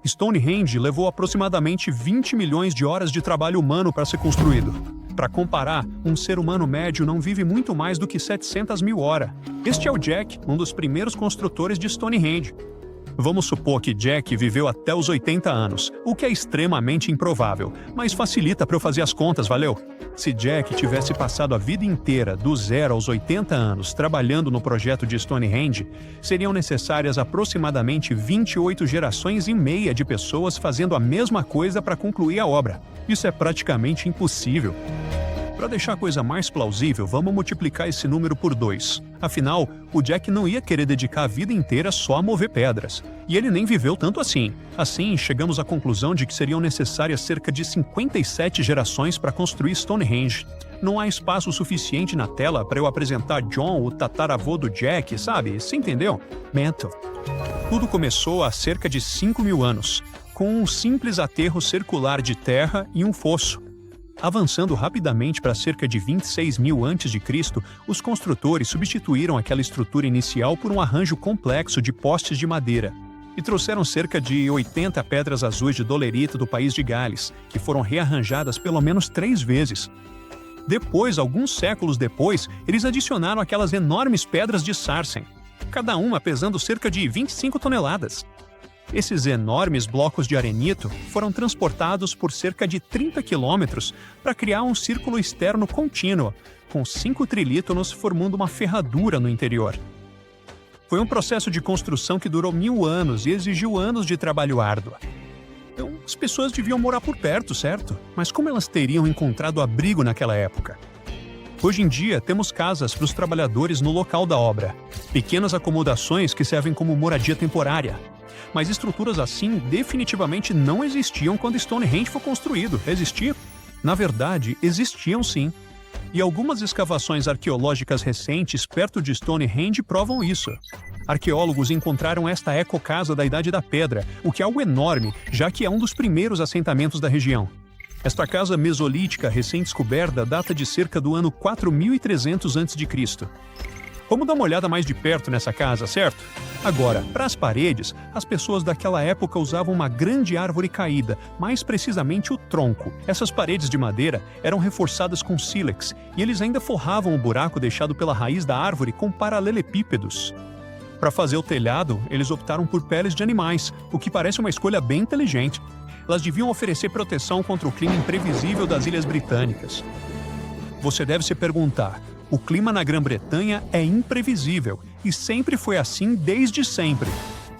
Stonehenge levou aproximadamente 20 milhões de horas de trabalho humano para ser construído. Para comparar, um ser humano médio não vive muito mais do que 700 mil horas. Este é o Jack, um dos primeiros construtores de Stonehenge. Vamos supor que Jack viveu até os 80 anos, o que é extremamente improvável, mas facilita para eu fazer as contas, valeu? Se Jack tivesse passado a vida inteira, do 0 aos 80 anos, trabalhando no projeto de Stonehenge, seriam necessárias aproximadamente 28 gerações e meia de pessoas fazendo a mesma coisa para concluir a obra. Isso é praticamente impossível. Para deixar a coisa mais plausível, vamos multiplicar esse número por 2. Afinal, o Jack não ia querer dedicar a vida inteira só a mover pedras. E ele nem viveu tanto assim. Assim, chegamos à conclusão de que seriam necessárias cerca de 57 gerações para construir Stonehenge. Não há espaço suficiente na tela para eu apresentar John, o tataravô do Jack, sabe? Você entendeu? Mental. Tudo começou há cerca de 5 mil anos, com um simples aterro circular de terra e um fosso. Avançando rapidamente para cerca de 26 mil a.C., os construtores substituíram aquela estrutura inicial por um arranjo complexo de postes de madeira e trouxeram cerca de 80 pedras azuis de dolerita do país de Gales, que foram rearranjadas pelo menos 3 vezes. Depois, alguns séculos depois, eles adicionaram aquelas enormes pedras de Sarsen, cada uma pesando cerca de 25 toneladas. Esses enormes blocos de arenito foram transportados por cerca de 30 quilômetros para criar um círculo externo contínuo, com 5 trilítonos formando uma ferradura no interior. Foi um processo de construção que durou 1000 anos e exigiu anos de trabalho árduo. Então, as pessoas deviam morar por perto, certo? Mas como elas teriam encontrado abrigo naquela época? Hoje em dia, temos casas para os trabalhadores no local da obra, pequenas acomodações que servem como moradia temporária. Mas estruturas assim definitivamente não existiam quando Stonehenge foi construído. Existia? Na verdade, existiam sim. E algumas escavações arqueológicas recentes perto de Stonehenge provam isso. Arqueólogos encontraram esta ecocasa da Idade da Pedra, o que é algo enorme, já que é um dos primeiros assentamentos da região. Esta casa mesolítica recém-descoberta data de cerca do ano 4300 a.C. Vamos dar uma olhada mais de perto nessa casa, certo? Agora, para as paredes, as pessoas daquela época usavam uma grande árvore caída, mais precisamente o tronco. Essas paredes de madeira eram reforçadas com sílex e eles ainda forravam o buraco deixado pela raiz da árvore com paralelepípedos. Para fazer o telhado, eles optaram por peles de animais, o que parece uma escolha bem inteligente. Elas deviam oferecer proteção contra o clima imprevisível das Ilhas Britânicas. Você deve se perguntar: o clima na Grã-Bretanha é imprevisível e sempre foi assim desde sempre.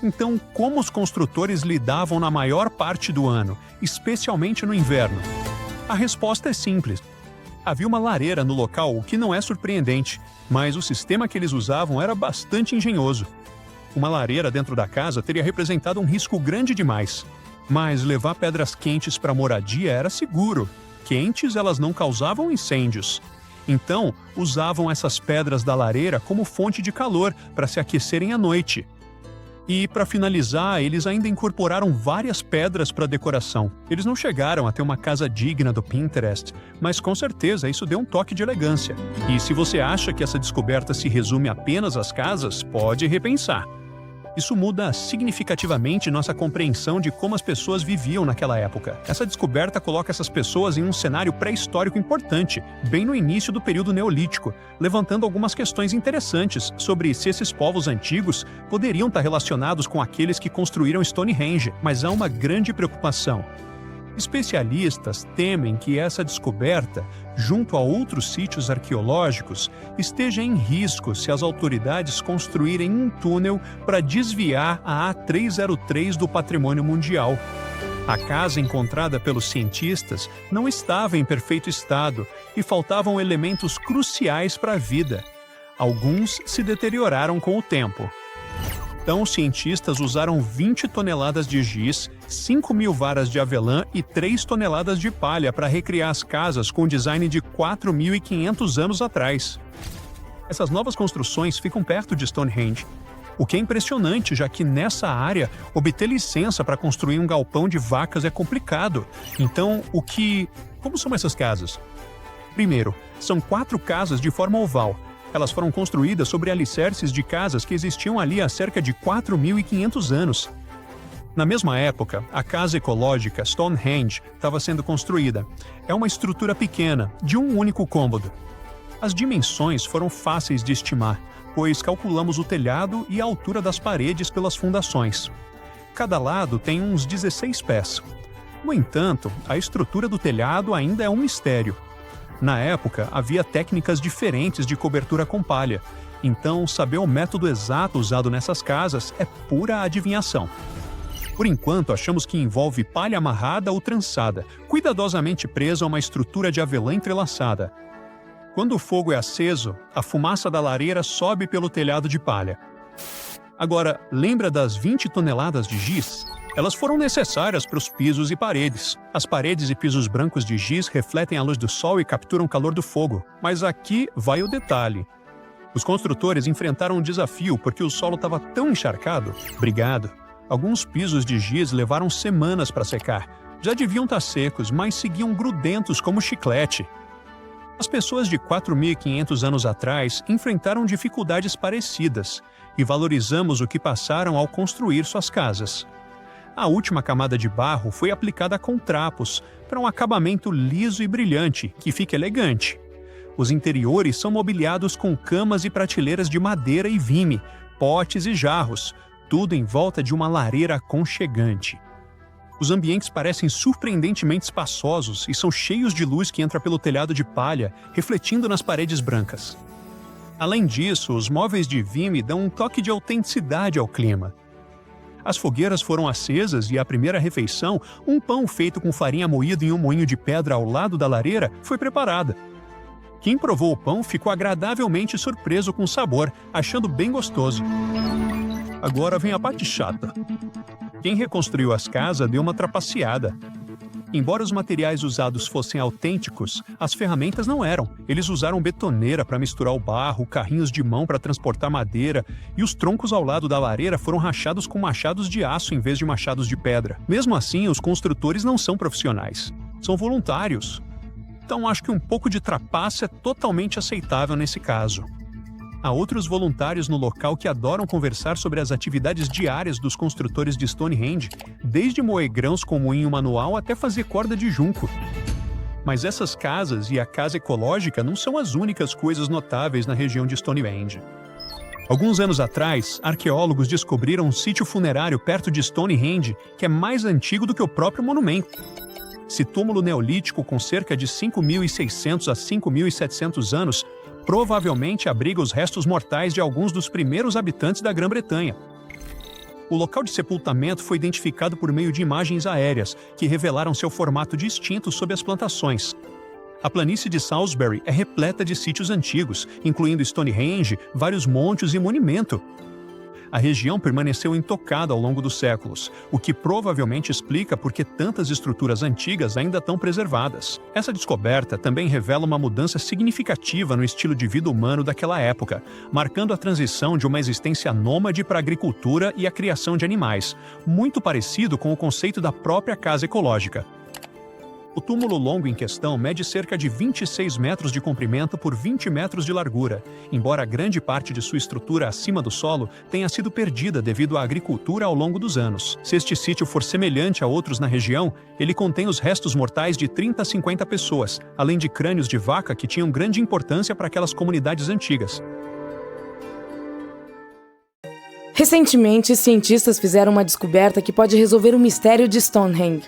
Então, como os construtores lidavam na maior parte do ano, especialmente no inverno? A resposta é simples. Havia uma lareira no local, o que não é surpreendente, mas o sistema que eles usavam era bastante engenhoso. Uma lareira dentro da casa teria representado um risco grande demais. Mas levar pedras quentes para a moradia era seguro. Quentes, elas não causavam incêndios. Então, usavam essas pedras da lareira como fonte de calor para se aquecerem à noite. E, para finalizar, eles ainda incorporaram várias pedras para decoração. Eles não chegaram a ter uma casa digna do Pinterest, mas com certeza isso deu um toque de elegância. E se você acha que essa descoberta se resume apenas às casas, pode repensar. Isso muda significativamente nossa compreensão de como as pessoas viviam naquela época. Essa descoberta coloca essas pessoas em um cenário pré-histórico importante, bem no início do período neolítico, levantando algumas questões interessantes sobre se esses povos antigos poderiam estar relacionados com aqueles que construíram Stonehenge, mas há uma grande preocupação. Especialistas temem que essa descoberta, junto a outros sítios arqueológicos, esteja em risco se as autoridades construírem um túnel para desviar a A303 do patrimônio mundial. A casa encontrada pelos cientistas não estava em perfeito estado e faltavam elementos cruciais para a vida. Alguns se deterioraram com o tempo. Então, os cientistas usaram 20 toneladas de giz, 5.000 varas de avelã e 3 toneladas de palha para recriar as casas com design de 4.500 anos atrás. Essas novas construções ficam perto de Stonehenge, o que é impressionante, já que nessa área, obter licença para construir um galpão de vacas é complicado. Então, como são essas casas? Primeiro, são 4 casas de forma oval. Elas foram construídas sobre alicerces de casas que existiam ali há cerca de 4.500 anos. Na mesma época, a casa ecológica Stonehenge estava sendo construída. É uma estrutura pequena, de um único cômodo. As dimensões foram fáceis de estimar, pois calculamos o telhado e a altura das paredes pelas fundações. Cada lado tem uns 16 pés. No entanto, a estrutura do telhado ainda é um mistério. Na época, havia técnicas diferentes de cobertura com palha, então saber o método exato usado nessas casas é pura adivinhação. Por enquanto, achamos que envolve palha amarrada ou trançada, cuidadosamente presa a uma estrutura de avelã entrelaçada. Quando o fogo é aceso, a fumaça da lareira sobe pelo telhado de palha. Agora, lembra das 20 toneladas de giz? Elas foram necessárias para os pisos e paredes. As paredes e pisos brancos de giz refletem a luz do sol e capturam o calor do fogo. Mas aqui vai o detalhe. Os construtores enfrentaram um desafio porque o solo estava tão encharcado. Obrigado. Alguns pisos de giz levaram semanas para secar. Já deviam estar secos, mas seguiam grudentos como chiclete. As pessoas de 4.500 anos atrás enfrentaram dificuldades parecidas e valorizamos o que passaram ao construir suas casas. A última camada de barro foi aplicada com trapos para um acabamento liso e brilhante, que fica elegante. Os interiores são mobiliados com camas e prateleiras de madeira e vime, potes e jarros, tudo em volta de uma lareira aconchegante. Os ambientes parecem surpreendentemente espaçosos e são cheios de luz que entra pelo telhado de palha, refletindo nas paredes brancas. Além disso, os móveis de vime dão um toque de autenticidade ao clima. As fogueiras foram acesas e à primeira refeição, um pão feito com farinha moída em um moinho de pedra ao lado da lareira foi preparada. Quem provou o pão ficou agradavelmente surpreso com o sabor, achando bem gostoso. Agora vem a parte chata. Quem reconstruiu as casas deu uma trapaceada. Embora os materiais usados fossem autênticos, as ferramentas não eram. Eles usaram betoneira para misturar o barro, carrinhos de mão para transportar madeira, e os troncos ao lado da lareira foram rachados com machados de aço em vez de machados de pedra. Mesmo assim, os construtores não são profissionais. São voluntários. Então acho que um pouco de trapaça é totalmente aceitável nesse caso. Há outros voluntários no local que adoram conversar sobre as atividades diárias dos construtores de Stonehenge, desde moer grãos com moinho manual até fazer corda de junco. Mas essas casas e a casa ecológica não são as únicas coisas notáveis na região de Stonehenge. Alguns anos atrás, arqueólogos descobriram um sítio funerário perto de Stonehenge que é mais antigo do que o próprio monumento. Esse túmulo neolítico com cerca de 5.600 a 5.700 anos provavelmente abriga os restos mortais de alguns dos primeiros habitantes da Grã-Bretanha. O local de sepultamento foi identificado por meio de imagens aéreas, que revelaram seu formato distinto sob as plantações. A planície de Salisbury é repleta de sítios antigos, incluindo Stonehenge, vários montes e monumento. A região permaneceu intocada ao longo dos séculos, o que provavelmente explica por que tantas estruturas antigas ainda estão preservadas. Essa descoberta também revela uma mudança significativa no estilo de vida humano daquela época, marcando a transição de uma existência nômade para a agricultura e a criação de animais, muito parecido com o conceito da própria casa ecológica. O túmulo longo em questão mede cerca de 26 metros de comprimento por 20 metros de largura, embora grande parte de sua estrutura acima do solo tenha sido perdida devido à agricultura ao longo dos anos. Se este sítio for semelhante a outros na região, ele contém os restos mortais de 30 a 50 pessoas, além de crânios de vaca que tinham grande importância para aquelas comunidades antigas. Recentemente, cientistas fizeram uma descoberta que pode resolver o mistério de Stonehenge.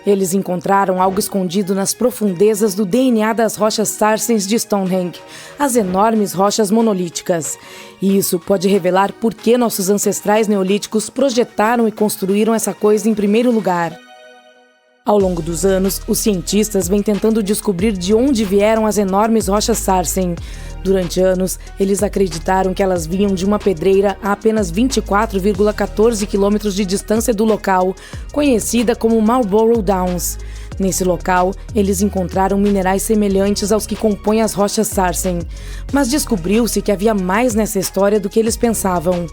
Eles encontraram algo escondido nas profundezas do DNA das rochas Sarsens de Stonehenge, as enormes rochas monolíticas. E isso pode revelar por que nossos ancestrais neolíticos projetaram e construíram essa coisa em primeiro lugar. Ao longo dos anos, os cientistas vêm tentando descobrir de onde vieram as enormes rochas Sarsen. Durante anos, eles acreditaram que elas vinham de uma pedreira a apenas 24,14 quilômetros de distância do local, conhecida como Marlborough Downs. Nesse local, eles encontraram minerais semelhantes aos que compõem as rochas Sarsen, mas descobriu-se que havia mais nessa história do que eles pensavam.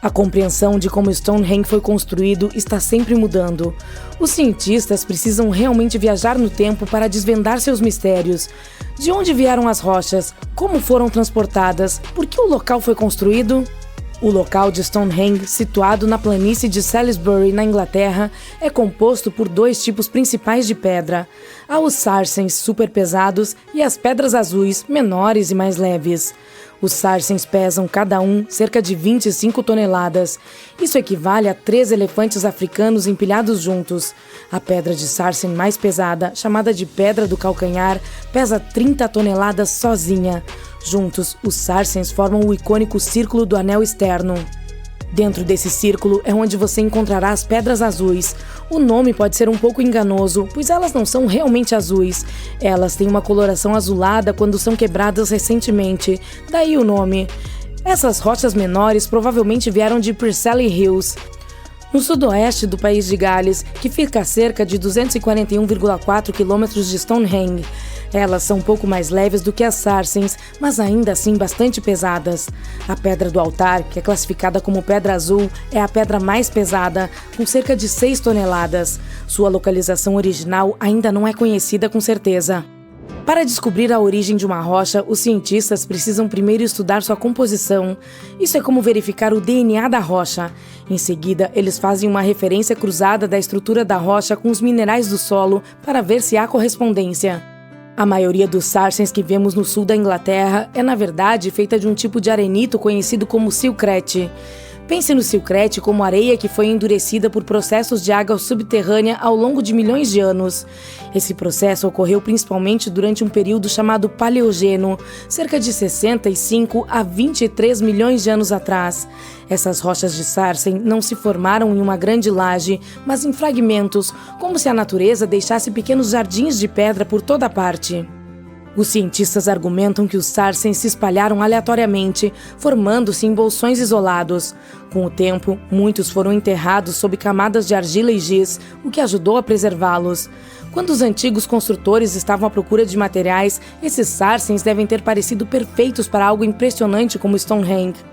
A compreensão de como Stonehenge foi construído está sempre mudando. Os cientistas precisam realmente viajar no tempo para desvendar seus mistérios. De onde vieram as rochas? Como foram transportadas? Por que o local foi construído? O local de Stonehenge, situado na planície de Salisbury, na Inglaterra, é composto por 2 tipos principais de pedra. Há os sarsens super pesados e as pedras azuis, menores e mais leves. Os sarsens pesam cada um cerca de 25 toneladas. Isso equivale a 3 elefantes africanos empilhados juntos. A pedra de sarsen mais pesada, chamada de pedra do calcanhar, pesa 30 toneladas sozinha. Juntos, os sarsens formam o icônico Círculo do Anel Externo. Dentro desse círculo é onde você encontrará as pedras azuis. O nome pode ser um pouco enganoso, pois elas não são realmente azuis. Elas têm uma coloração azulada quando são quebradas recentemente, daí o nome. Essas rochas menores provavelmente vieram de Preseli Hills, no sudoeste do país de Gales, que fica a cerca de 241,4 quilômetros de Stonehenge. Elas são um pouco mais leves do que as sarsens, mas ainda assim bastante pesadas. A pedra do altar, que é classificada como pedra azul, é a pedra mais pesada, com cerca de 6 toneladas. Sua localização original ainda não é conhecida com certeza. Para descobrir a origem de uma rocha, os cientistas precisam primeiro estudar sua composição. Isso é como verificar o DNA da rocha. Em seguida, eles fazem uma referência cruzada da estrutura da rocha com os minerais do solo para ver se há correspondência. A maioria dos sarsens que vemos no sul da Inglaterra é, na verdade, feita de um tipo de arenito conhecido como silcrete. Pense no silcrete como areia que foi endurecida por processos de água subterrânea ao longo de milhões de anos. Esse processo ocorreu principalmente durante um período chamado Paleogeno, cerca de 65 a 23 milhões de anos atrás. Essas rochas de sarsen não se formaram em uma grande laje, mas em fragmentos, como se a natureza deixasse pequenos jardins de pedra por toda parte. Os cientistas argumentam que os sarsens se espalharam aleatoriamente, formando-se em bolsões isolados. Com o tempo, muitos foram enterrados sob camadas de argila e giz, o que ajudou a preservá-los. Quando os antigos construtores estavam à procura de materiais, esses sarsens devem ter parecido perfeitos para algo impressionante como Stonehenge.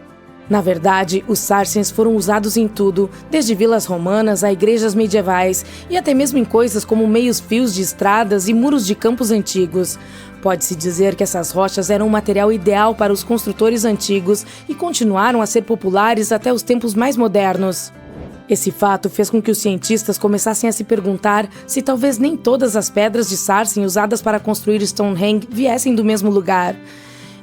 Na verdade, os sarsens foram usados em tudo, desde vilas romanas a igrejas medievais e até mesmo em coisas como meios-fios de estradas e muros de campos antigos. Pode-se dizer que essas rochas eram o material ideal para os construtores antigos e continuaram a ser populares até os tempos mais modernos. Esse fato fez com que os cientistas começassem a se perguntar se talvez nem todas as pedras de sarsen usadas para construir Stonehenge viessem do mesmo lugar.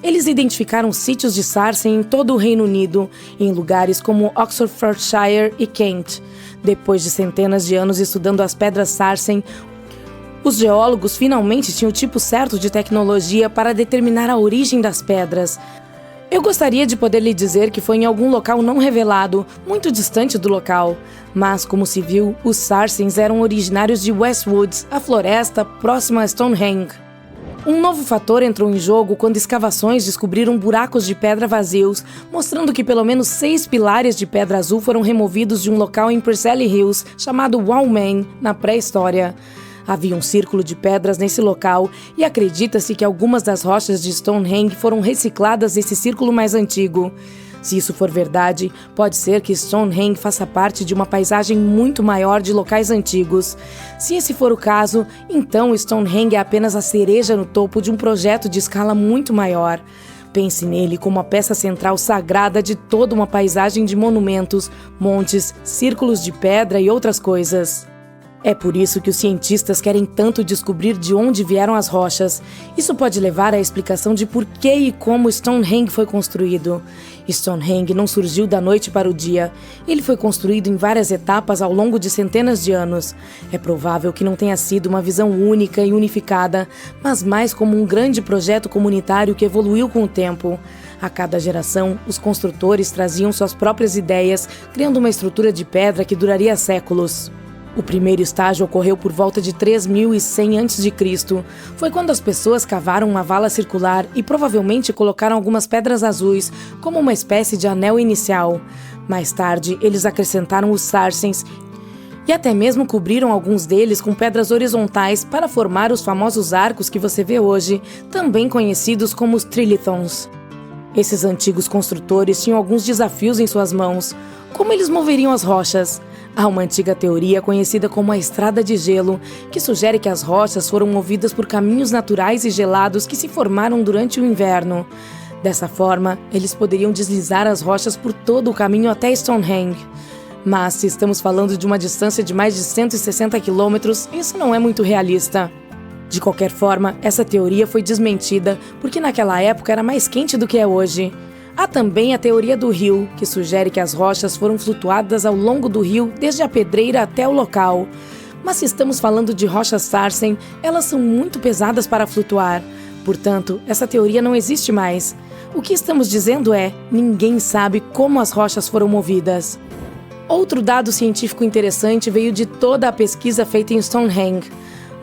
Eles identificaram sítios de sarsen em todo o Reino Unido, em lugares como Oxfordshire e Kent. Depois de centenas de anos estudando as pedras sarsen, os geólogos finalmente tinham o tipo certo de tecnologia para determinar a origem das pedras. Eu gostaria de poder lhe dizer que foi em algum local não revelado, muito distante do local. Mas, como se viu, os sarsens eram originários de Westwoods, a floresta próxima a Stonehenge. Um novo fator entrou em jogo quando escavações descobriram buracos de pedra vazios, mostrando que pelo menos 6 pilares de pedra azul foram removidos de um local em Preseli Hills chamado Walmain, na pré-história. Havia um círculo de pedras nesse local e acredita-se que algumas das rochas de Stonehenge foram recicladas desse círculo mais antigo. Se isso for verdade, pode ser que Stonehenge faça parte de uma paisagem muito maior de locais antigos. Se esse for o caso, então Stonehenge é apenas a cereja no topo de um projeto de escala muito maior. Pense nele como a peça central sagrada de toda uma paisagem de monumentos, montes, círculos de pedra e outras coisas. É por isso que os cientistas querem tanto descobrir de onde vieram as rochas. Isso pode levar à explicação de por que e como Stonehenge foi construído. Stonehenge não surgiu da noite para o dia. Ele foi construído em várias etapas ao longo de centenas de anos. É provável que não tenha sido uma visão única e unificada, mas mais como um grande projeto comunitário que evoluiu com o tempo. A cada geração, os construtores traziam suas próprias ideias, criando uma estrutura de pedra que duraria séculos. O primeiro estágio ocorreu por volta de 3100 a.C. Foi quando as pessoas cavaram uma vala circular e provavelmente colocaram algumas pedras azuis como uma espécie de anel inicial. Mais tarde, eles acrescentaram os sarsens e até mesmo cobriram alguns deles com pedras horizontais para formar os famosos arcos que você vê hoje, também conhecidos como os trilithons. Esses antigos construtores tinham alguns desafios em suas mãos. Como eles moveriam as rochas? Há uma antiga teoria conhecida como a Estrada de Gelo, que sugere que as rochas foram movidas por caminhos naturais e gelados que se formaram durante o inverno. Dessa forma, eles poderiam deslizar as rochas por todo o caminho até Stonehenge. Mas, se estamos falando de uma distância de mais de 160 quilômetros, isso não é muito realista. De qualquer forma, essa teoria foi desmentida porque naquela época era mais quente do que é hoje. Há também a teoria do rio, que sugere que as rochas foram flutuadas ao longo do rio desde a pedreira até o local. Mas se estamos falando de rochas Sarsen, elas são muito pesadas para flutuar. Portanto, essa teoria não existe mais. O que estamos dizendo é, ninguém sabe como as rochas foram movidas. Outro dado científico interessante veio de toda a pesquisa feita em Stonehenge.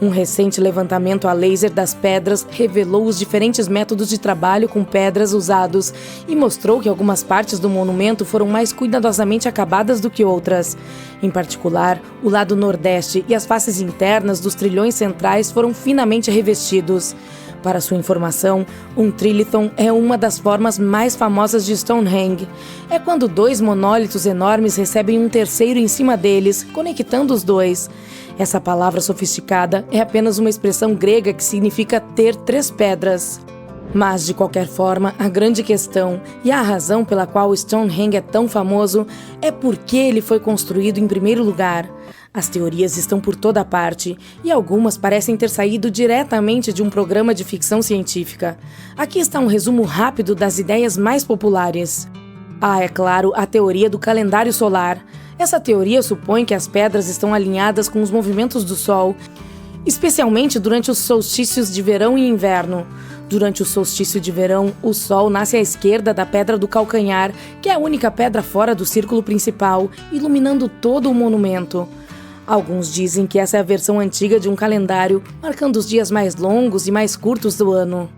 Um recente levantamento a laser das pedras revelou os diferentes métodos de trabalho com pedras usados e mostrou que algumas partes do monumento foram mais cuidadosamente acabadas do que outras. Em particular, o lado nordeste e as faces internas dos trilhões centrais foram finamente revestidos. Para sua informação, um trilithon é uma das formas mais famosas de Stonehenge. É quando dois monólitos enormes recebem um terceiro em cima deles, conectando os dois. Essa palavra sofisticada é apenas uma expressão grega que significa ter 3 pedras. Mas, de qualquer forma, a grande questão, e a razão pela qual Stonehenge é tão famoso, é por que ele foi construído em primeiro lugar. As teorias estão por toda parte, e algumas parecem ter saído diretamente de um programa de ficção científica. Aqui está um resumo rápido das ideias mais populares. É claro, a teoria do calendário solar. Essa teoria supõe que as pedras estão alinhadas com os movimentos do Sol, especialmente durante os solstícios de verão e inverno. Durante o solstício de verão, o Sol nasce à esquerda da pedra do calcanhar, que é a única pedra fora do círculo principal, iluminando todo o monumento. Alguns dizem que essa é a versão antiga de um calendário, marcando os dias mais longos e mais curtos do ano.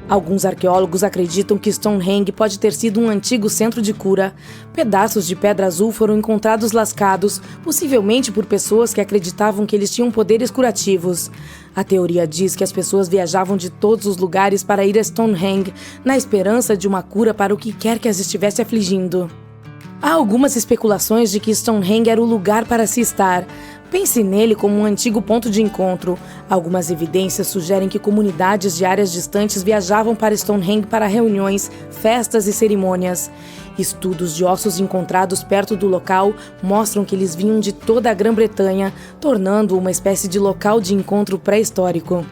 Alguns arqueólogos acreditam que Stonehenge pode ter sido um antigo centro de cura. Pedaços de pedra azul foram encontrados lascados, possivelmente por pessoas que acreditavam que eles tinham poderes curativos. A teoria diz que as pessoas viajavam de todos os lugares para ir a Stonehenge, na esperança de uma cura para o que quer que as estivesse afligindo. Há algumas especulações de que Stonehenge era o lugar para se estar. Pense nele como um antigo ponto de encontro. Algumas evidências sugerem que comunidades de áreas distantes viajavam para Stonehenge para reuniões, festas e cerimônias. Estudos de ossos encontrados perto do local mostram que eles vinham de toda a Grã-Bretanha, tornando-o uma espécie de local de encontro pré-histórico.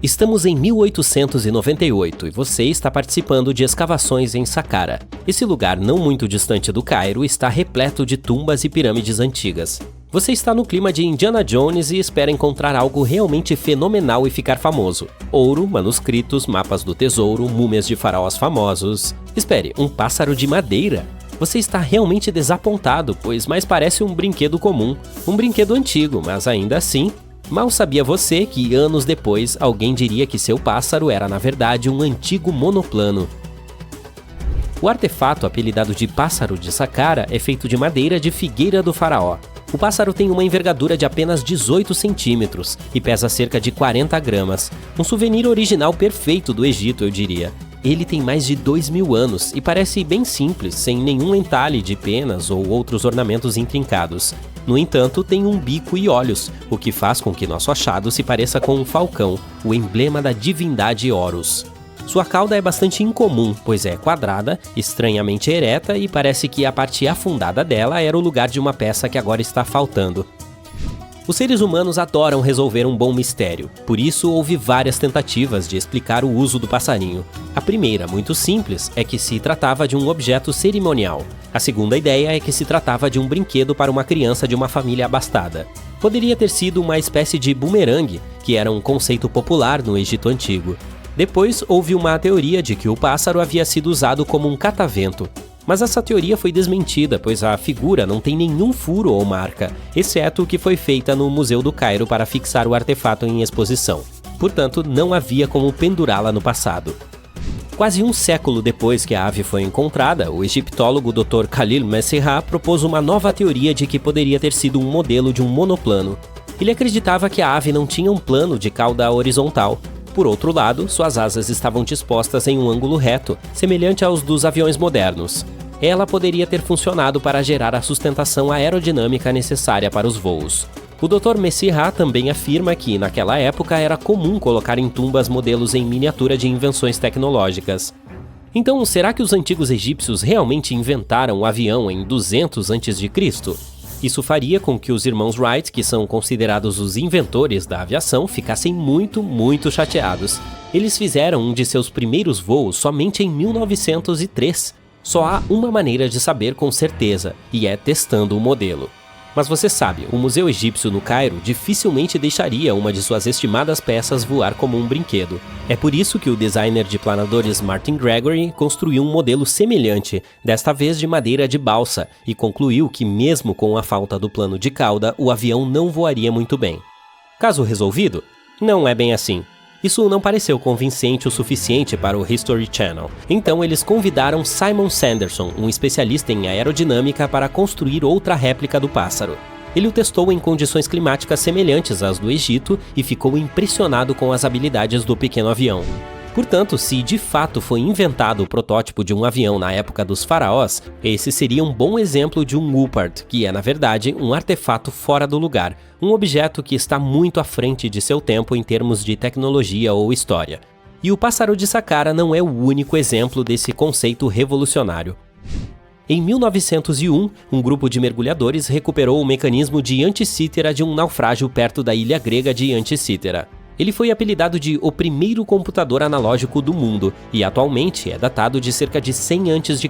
Estamos em 1898 e você está participando de escavações em Saqqara. Esse lugar não muito distante do Cairo está repleto de tumbas e pirâmides antigas. Você está no clima de Indiana Jones e espera encontrar algo realmente fenomenal e ficar famoso. Ouro, manuscritos, mapas do tesouro, múmias de faraós famosos. Espere, um pássaro de madeira? Você está realmente desapontado, pois mais parece um brinquedo comum. Um brinquedo antigo, mas ainda assim... Mal sabia você que, anos depois, alguém diria que seu pássaro era, na verdade, um antigo monoplano. O artefato, apelidado de Pássaro de Saqqara, é feito de madeira de figueira do faraó. O pássaro tem uma envergadura de apenas 18 centímetros e pesa cerca de 40 gramas. Um souvenir original perfeito do Egito, eu diria. Ele tem mais de 2.000 anos e parece bem simples, sem nenhum entalhe de penas ou outros ornamentos intrincados. No entanto, tem um bico e olhos, o que faz com que nosso achado se pareça com um falcão, o emblema da divindade Horus. Sua cauda é bastante incomum, pois é quadrada, estranhamente ereta e parece que a parte afundada dela era o lugar de uma peça que agora está faltando. Os seres humanos adoram resolver um bom mistério, por isso houve várias tentativas de explicar o uso do passarinho. A primeira, muito simples, é que se tratava de um objeto cerimonial. A segunda ideia é que se tratava de um brinquedo para uma criança de uma família abastada. Poderia ter sido uma espécie de bumerangue, que era um conceito popular no Egito Antigo. Depois, houve uma teoria de que o pássaro havia sido usado como um catavento. Mas essa teoria foi desmentida, pois a figura não tem nenhum furo ou marca, exceto o que foi feita no Museu do Cairo para fixar o artefato em exposição. Portanto, não havia como pendurá-la no passado. Quase um século depois que a ave foi encontrada, o egiptólogo Dr. Khalil Messerra propôs uma nova teoria de que poderia ter sido um modelo de um monoplano. Ele acreditava que a ave não tinha um plano de cauda horizontal. Por outro lado, suas asas estavam dispostas em um ângulo reto, semelhante aos dos aviões modernos. Ela poderia ter funcionado para gerar a sustentação aerodinâmica necessária para os voos. O Dr. Messira também afirma que, naquela época, era comum colocar em tumbas modelos em miniatura de invenções tecnológicas. Então, será que os antigos egípcios realmente inventaram o avião em 200 a.C.? Isso faria com que os irmãos Wright, que são considerados os inventores da aviação, ficassem muito chateados. Eles fizeram um de seus primeiros voos somente em 1903. Só há uma maneira de saber com certeza, e é testando o modelo. Mas você sabe, o Museu Egípcio no Cairo dificilmente deixaria uma de suas estimadas peças voar como um brinquedo. É por isso que o designer de planadores Martin Gregory construiu um modelo semelhante, desta vez de madeira de balsa, e concluiu que mesmo com a falta do plano de cauda, o avião não voaria muito bem. Caso resolvido? Não é bem assim. Isso não pareceu convincente o suficiente para o History Channel. Então eles convidaram Simon Sanderson, um especialista em aerodinâmica, para construir outra réplica do pássaro. Ele o testou em condições climáticas semelhantes às do Egito e ficou impressionado com as habilidades do pequeno avião. Portanto, se de fato foi inventado o protótipo de um avião na época dos faraós, esse seria um bom exemplo de um Woopard, que é, na verdade, um artefato fora do lugar, um objeto que está muito à frente de seu tempo em termos de tecnologia ou história. E o pássaro de Saqqara não é o único exemplo desse conceito revolucionário. Em 1901, um grupo de mergulhadores recuperou o mecanismo de Anticítera de um naufrágio perto da ilha grega de Anticítera. Ele foi apelidado de o primeiro computador analógico do mundo e atualmente é datado de cerca de 100 a.C.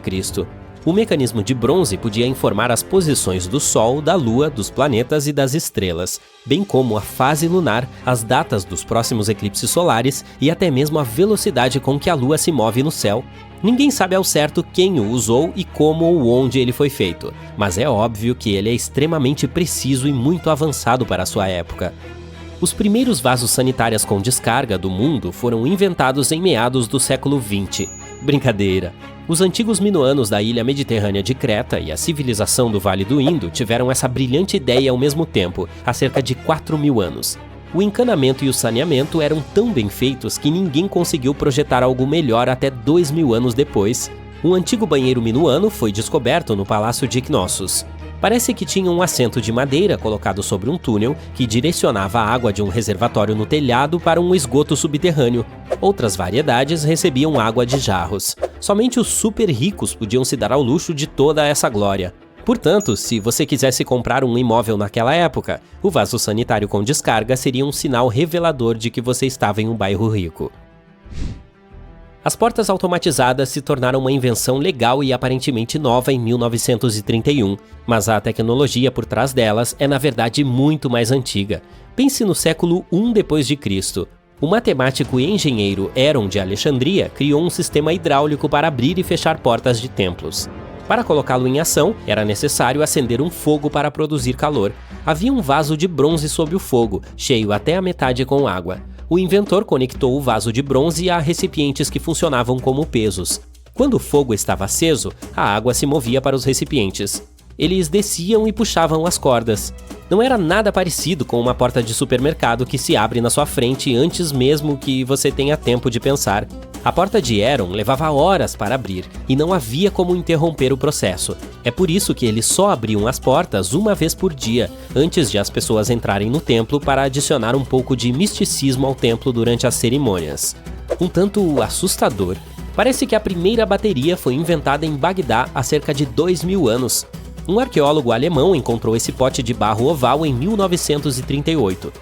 O mecanismo de bronze podia informar as posições do Sol, da Lua, dos planetas e das estrelas, bem como a fase lunar, as datas dos próximos eclipses solares e até mesmo a velocidade com que a Lua se move no céu. Ninguém sabe ao certo quem o usou e como ou onde ele foi feito, mas é óbvio que ele é extremamente preciso e muito avançado para a sua época. Os primeiros vasos sanitários com descarga do mundo foram inventados em meados do século XX. Brincadeira! Os antigos minoanos da ilha mediterrânea de Creta e a civilização do Vale do Indo tiveram essa brilhante ideia ao mesmo tempo, há cerca de 4.000 anos. O encanamento e o saneamento eram tão bem feitos que ninguém conseguiu projetar algo melhor até 2.000 anos depois. Um antigo banheiro minoano foi descoberto no Palácio de Knossos. Parece que tinha um assento de madeira colocado sobre um túnel que direcionava a água de um reservatório no telhado para um esgoto subterrâneo. Outras variedades recebiam água de jarros. Somente os super ricos podiam se dar ao luxo de toda essa glória. Portanto, se você quisesse comprar um imóvel naquela época, o vaso sanitário com descarga seria um sinal revelador de que você estava em um bairro rico. As portas automatizadas se tornaram uma invenção legal e aparentemente nova em 1931, mas a tecnologia por trás delas é na verdade muito mais antiga. Pense no século I d.C. O matemático e engenheiro Heron de Alexandria criou um sistema hidráulico para abrir e fechar portas de templos. Para colocá-lo em ação, era necessário acender um fogo para produzir calor. Havia um vaso de bronze sob o fogo, cheio até a metade com água. O inventor conectou o vaso de bronze a recipientes que funcionavam como pesos. Quando o fogo estava aceso, a água se movia para os recipientes. Eles desciam e puxavam as cordas. Não era nada parecido com uma porta de supermercado que se abre na sua frente antes mesmo que você tenha tempo de pensar. A porta de Heron levava horas para abrir e não havia como interromper o processo. É por isso que eles só abriam as portas uma vez por dia, antes de as pessoas entrarem no templo para adicionar um pouco de misticismo ao templo durante as cerimônias. Um tanto assustador. Parece que a primeira bateria foi inventada em Bagdá há cerca de 2.000 anos. Um arqueólogo alemão encontrou esse pote de barro oval em 1938.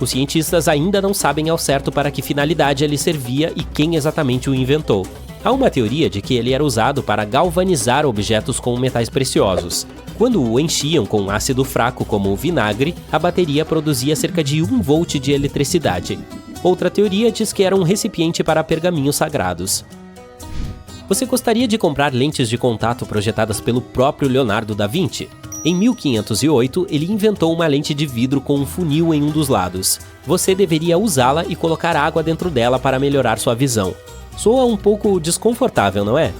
Os cientistas ainda não sabem ao certo para que finalidade ele servia e quem exatamente o inventou. Há uma teoria de que ele era usado para galvanizar objetos com metais preciosos. Quando o enchiam com ácido fraco como o vinagre, a bateria produzia cerca de 1 volt de eletricidade. Outra teoria diz que era um recipiente para pergaminhos sagrados. Você gostaria de comprar lentes de contato projetadas pelo próprio Leonardo da Vinci? Em 1508, ele inventou uma lente de vidro com um funil em um dos lados. Você deveria usá-la e colocar água dentro dela para melhorar sua visão. Soa um pouco desconfortável, não é?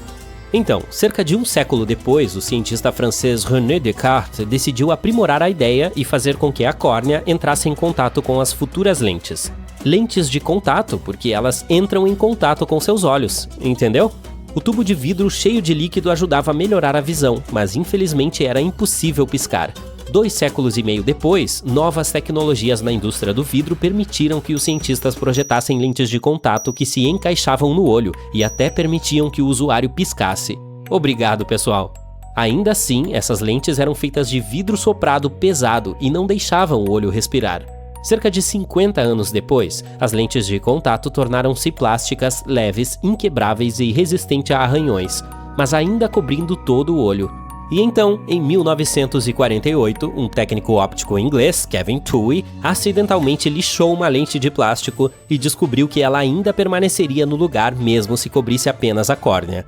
Então, cerca de um século depois, o cientista francês René Descartes decidiu aprimorar a ideia e fazer com que a córnea entrasse em contato com as futuras lentes. Lentes de contato, porque elas entram em contato com seus olhos, entendeu? O tubo de vidro cheio de líquido ajudava a melhorar a visão, mas infelizmente era impossível piscar. 2 séculos e meio depois, novas tecnologias na indústria do vidro permitiram que os cientistas projetassem lentes de contato que se encaixavam no olho e até permitiam que o usuário piscasse. Obrigado, pessoal! Ainda assim, essas lentes eram feitas de vidro soprado pesado e não deixavam o olho respirar. Cerca de 50 anos depois, as lentes de contato tornaram-se plásticas, leves, inquebráveis e resistentes a arranhões, mas ainda cobrindo todo o olho. E então, em 1948, um técnico óptico inglês, Kevin Tuohy, acidentalmente lixou uma lente de plástico e descobriu que ela ainda permaneceria no lugar mesmo se cobrisse apenas a córnea.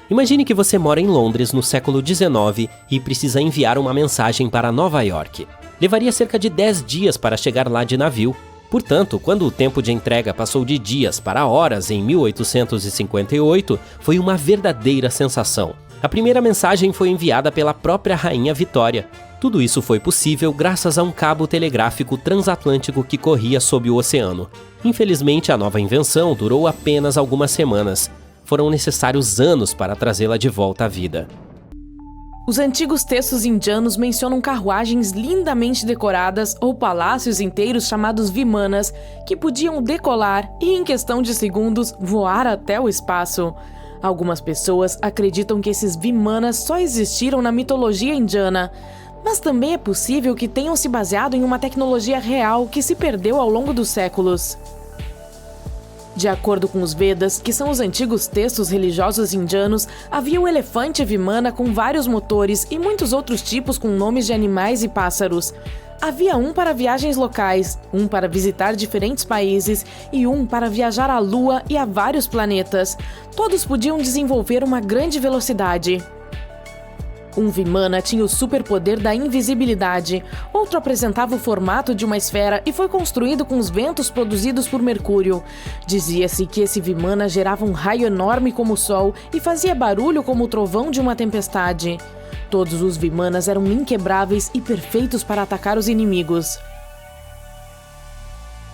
Imagine que você mora em Londres no século XIX e precisa enviar uma mensagem para Nova York. Levaria cerca de 10 dias para chegar lá de navio. Portanto, quando o tempo de entrega passou de dias para horas em 1858, foi uma verdadeira sensação. A primeira mensagem foi enviada pela própria Rainha Vitória. Tudo isso foi possível graças a um cabo telegráfico transatlântico que corria sob o oceano. Infelizmente, a nova invenção durou apenas algumas semanas. Foram necessários anos para trazê-la de volta à vida. Os antigos textos indianos mencionam carruagens lindamente decoradas ou palácios inteiros chamados vimanas, que podiam decolar e, em questão de segundos, voar até o espaço. Algumas pessoas acreditam que esses vimanas só existiram na mitologia indiana, mas também é possível que tenham se baseado em uma tecnologia real que se perdeu ao longo dos séculos. De acordo com os Vedas, que são os antigos textos religiosos indianos, havia um elefante vimana com vários motores e muitos outros tipos com nomes de animais e pássaros. Havia um para viagens locais, um para visitar diferentes países e um para viajar à Lua e a vários planetas. Todos podiam desenvolver uma grande velocidade. Um Vimana tinha o superpoder da invisibilidade, outro apresentava o formato de uma esfera e foi construído com os ventos produzidos por Mercúrio. Dizia-se que esse Vimana gerava um raio enorme como o Sol e fazia barulho como o trovão de uma tempestade. Todos os Vimanas eram inquebráveis e perfeitos para atacar os inimigos.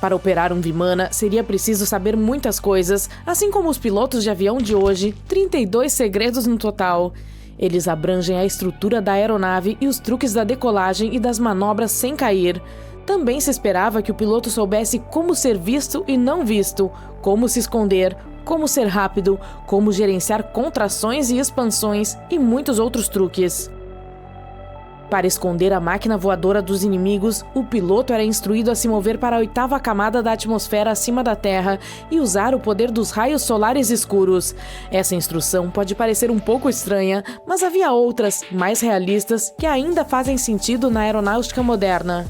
Para operar um Vimana, seria preciso saber muitas coisas, assim como os pilotos de avião de hoje, 32 segredos no total. Eles abrangem a estrutura da aeronave e os truques da decolagem e das manobras sem cair. Também se esperava que o piloto soubesse como ser visto e não visto, como se esconder, como ser rápido, como gerenciar contrações e expansões e muitos outros truques. Para esconder a máquina voadora dos inimigos, o piloto era instruído a se mover para a 8ª camada da atmosfera acima da Terra e usar o poder dos raios solares escuros. Essa instrução pode parecer um pouco estranha, mas havia outras, mais realistas, que ainda fazem sentido na aeronáutica moderna.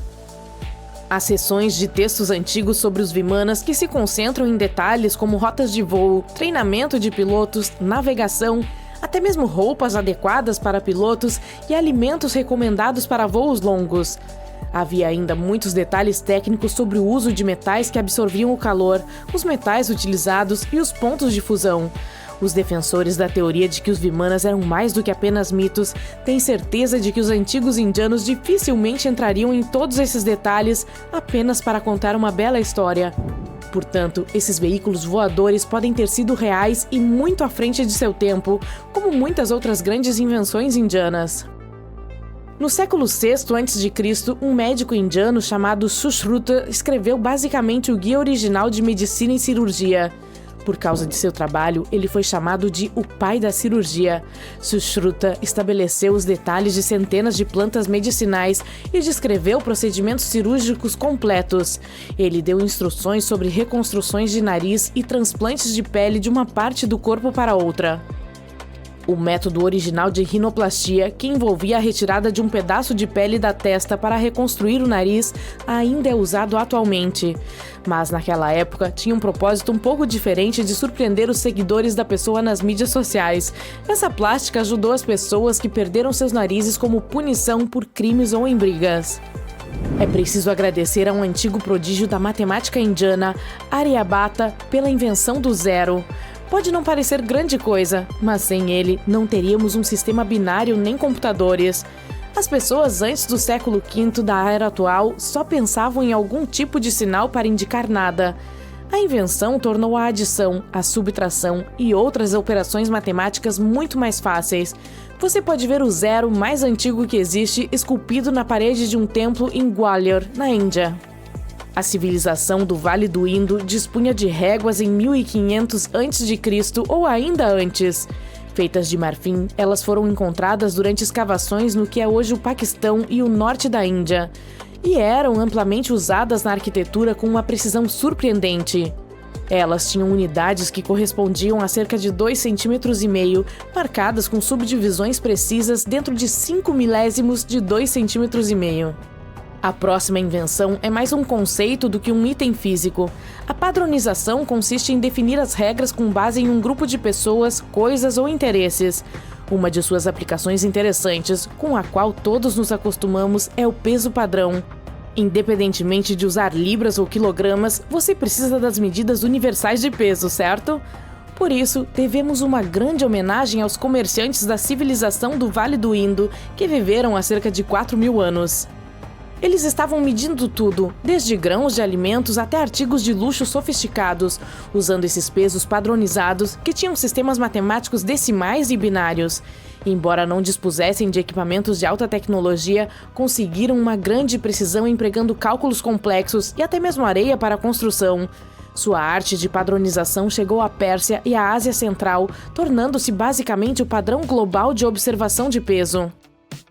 Há seções de textos antigos sobre os Vimanas que se concentram em detalhes como rotas de voo, treinamento de pilotos, navegação, até mesmo roupas adequadas para pilotos e alimentos recomendados para voos longos. Havia ainda muitos detalhes técnicos sobre o uso de metais que absorviam o calor, os metais utilizados e os pontos de fusão. Os defensores da teoria de que os Vimanas eram mais do que apenas mitos têm certeza de que os antigos indianos dificilmente entrariam em todos esses detalhes apenas para contar uma bela história. Portanto, esses veículos voadores podem ter sido reais e muito à frente de seu tempo, como muitas outras grandes invenções indianas. No século VI a.C., um médico indiano chamado Sushruta escreveu basicamente o guia original de medicina e cirurgia. Por causa de seu trabalho, ele foi chamado de o pai da cirurgia. Sushruta estabeleceu os detalhes de centenas de plantas medicinais e descreveu procedimentos cirúrgicos completos. Ele deu instruções sobre reconstruções de nariz e transplantes de pele de uma parte do corpo para outra. O método original de rinoplastia, que envolvia a retirada de um pedaço de pele da testa para reconstruir o nariz, ainda é usado atualmente. Mas naquela época tinha um propósito um pouco diferente de surpreender os seguidores da pessoa nas mídias sociais. Essa plástica ajudou as pessoas que perderam seus narizes como punição por crimes ou em brigas. É preciso agradecer a um antigo prodígio da matemática indiana, Aryabhata, pela invenção do zero. Pode não parecer grande coisa, mas sem ele não teríamos um sistema binário nem computadores. As pessoas antes do século V da era atual só pensavam em algum tipo de sinal para indicar nada. A invenção tornou a adição, a subtração e outras operações matemáticas muito mais fáceis. você pode ver o zero mais antigo que existe esculpido na parede de um templo em Gwalior, na Índia. A civilização do Vale do Indo dispunha de réguas em 1500 a.C. ou ainda antes. Feitas de marfim, elas foram encontradas durante escavações no que é hoje o Paquistão e o norte da Índia, e eram amplamente usadas na arquitetura com uma precisão surpreendente. Elas tinham unidades que correspondiam a cerca de 2,5 cm, marcadas com subdivisões precisas dentro de 5 milésimos de 2,5 cm. A próxima invenção é mais um conceito do que um item físico. A padronização consiste em definir as regras com base em um grupo de pessoas, coisas ou interesses. Uma de suas aplicações interessantes, com a qual todos nos acostumamos, é o peso padrão. Independentemente de usar libras ou quilogramas, você precisa das medidas universais de peso, certo? Por isso, devemos uma grande homenagem aos comerciantes da civilização do Vale do Indo, que viveram há cerca de 4.000 anos. Eles estavam medindo tudo, desde grãos de alimentos até artigos de luxo sofisticados, usando esses pesos padronizados que tinham sistemas matemáticos decimais e binários. Embora não dispusessem de equipamentos de alta tecnologia, conseguiram uma grande precisão empregando cálculos complexos e até mesmo areia para a construção. Sua arte de padronização chegou à Pérsia e à Ásia Central, tornando-se basicamente o padrão global de observação de peso.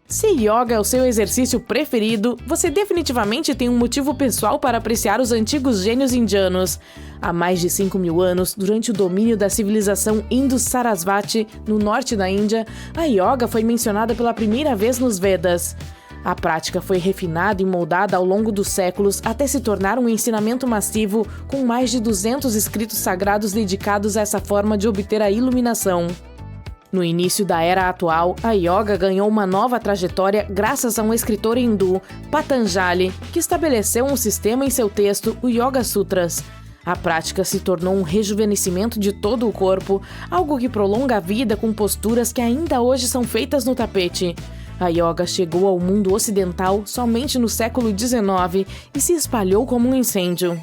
Se yoga é o seu exercício preferido, você definitivamente tem um motivo pessoal para apreciar os antigos gênios indianos. Há mais de 5.000 anos, durante o domínio da civilização Indus-Sarasvati, no norte da Índia, a yoga foi mencionada pela primeira vez nos Vedas. A prática foi refinada e moldada ao longo dos séculos até se tornar um ensinamento massivo com mais de 200 escritos sagrados dedicados a essa forma de obter a iluminação. No início da era atual, a yoga ganhou uma nova trajetória graças a um escritor hindu, Patanjali, que estabeleceu um sistema em seu texto, o Yoga Sutras. A prática se tornou um rejuvenescimento de todo o corpo, algo que prolonga a vida com posturas que ainda hoje são feitas no tapete. A yoga chegou ao mundo ocidental somente no século XIX e se espalhou como um incêndio.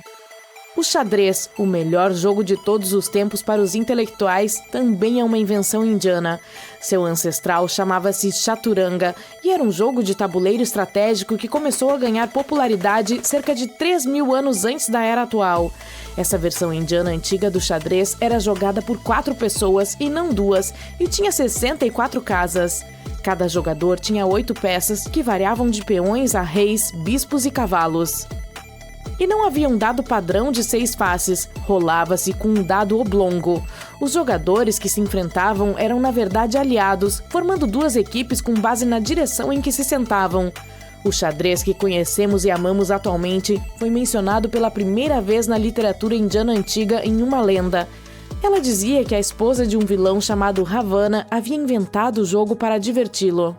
O xadrez, o melhor jogo de todos os tempos para os intelectuais, também é uma invenção indiana. Seu ancestral chamava-se Chaturanga e era um jogo de tabuleiro estratégico que começou a ganhar popularidade cerca de 3.000 anos antes da era atual. Essa versão indiana antiga do xadrez era jogada por 4 pessoas e não 2, e tinha 64 casas. Cada jogador tinha 8 peças que variavam de peões a reis, bispos e cavalos. E não havia um dado padrão de 6 faces, rolava-se com um dado oblongo. Os jogadores que se enfrentavam eram na verdade aliados, formando 2 equipes com base na direção em que se sentavam. O xadrez que conhecemos e amamos atualmente foi mencionado pela primeira vez na literatura indiana antiga em uma lenda. Ela dizia que a esposa de um vilão chamado Ravana havia inventado o jogo para diverti-lo.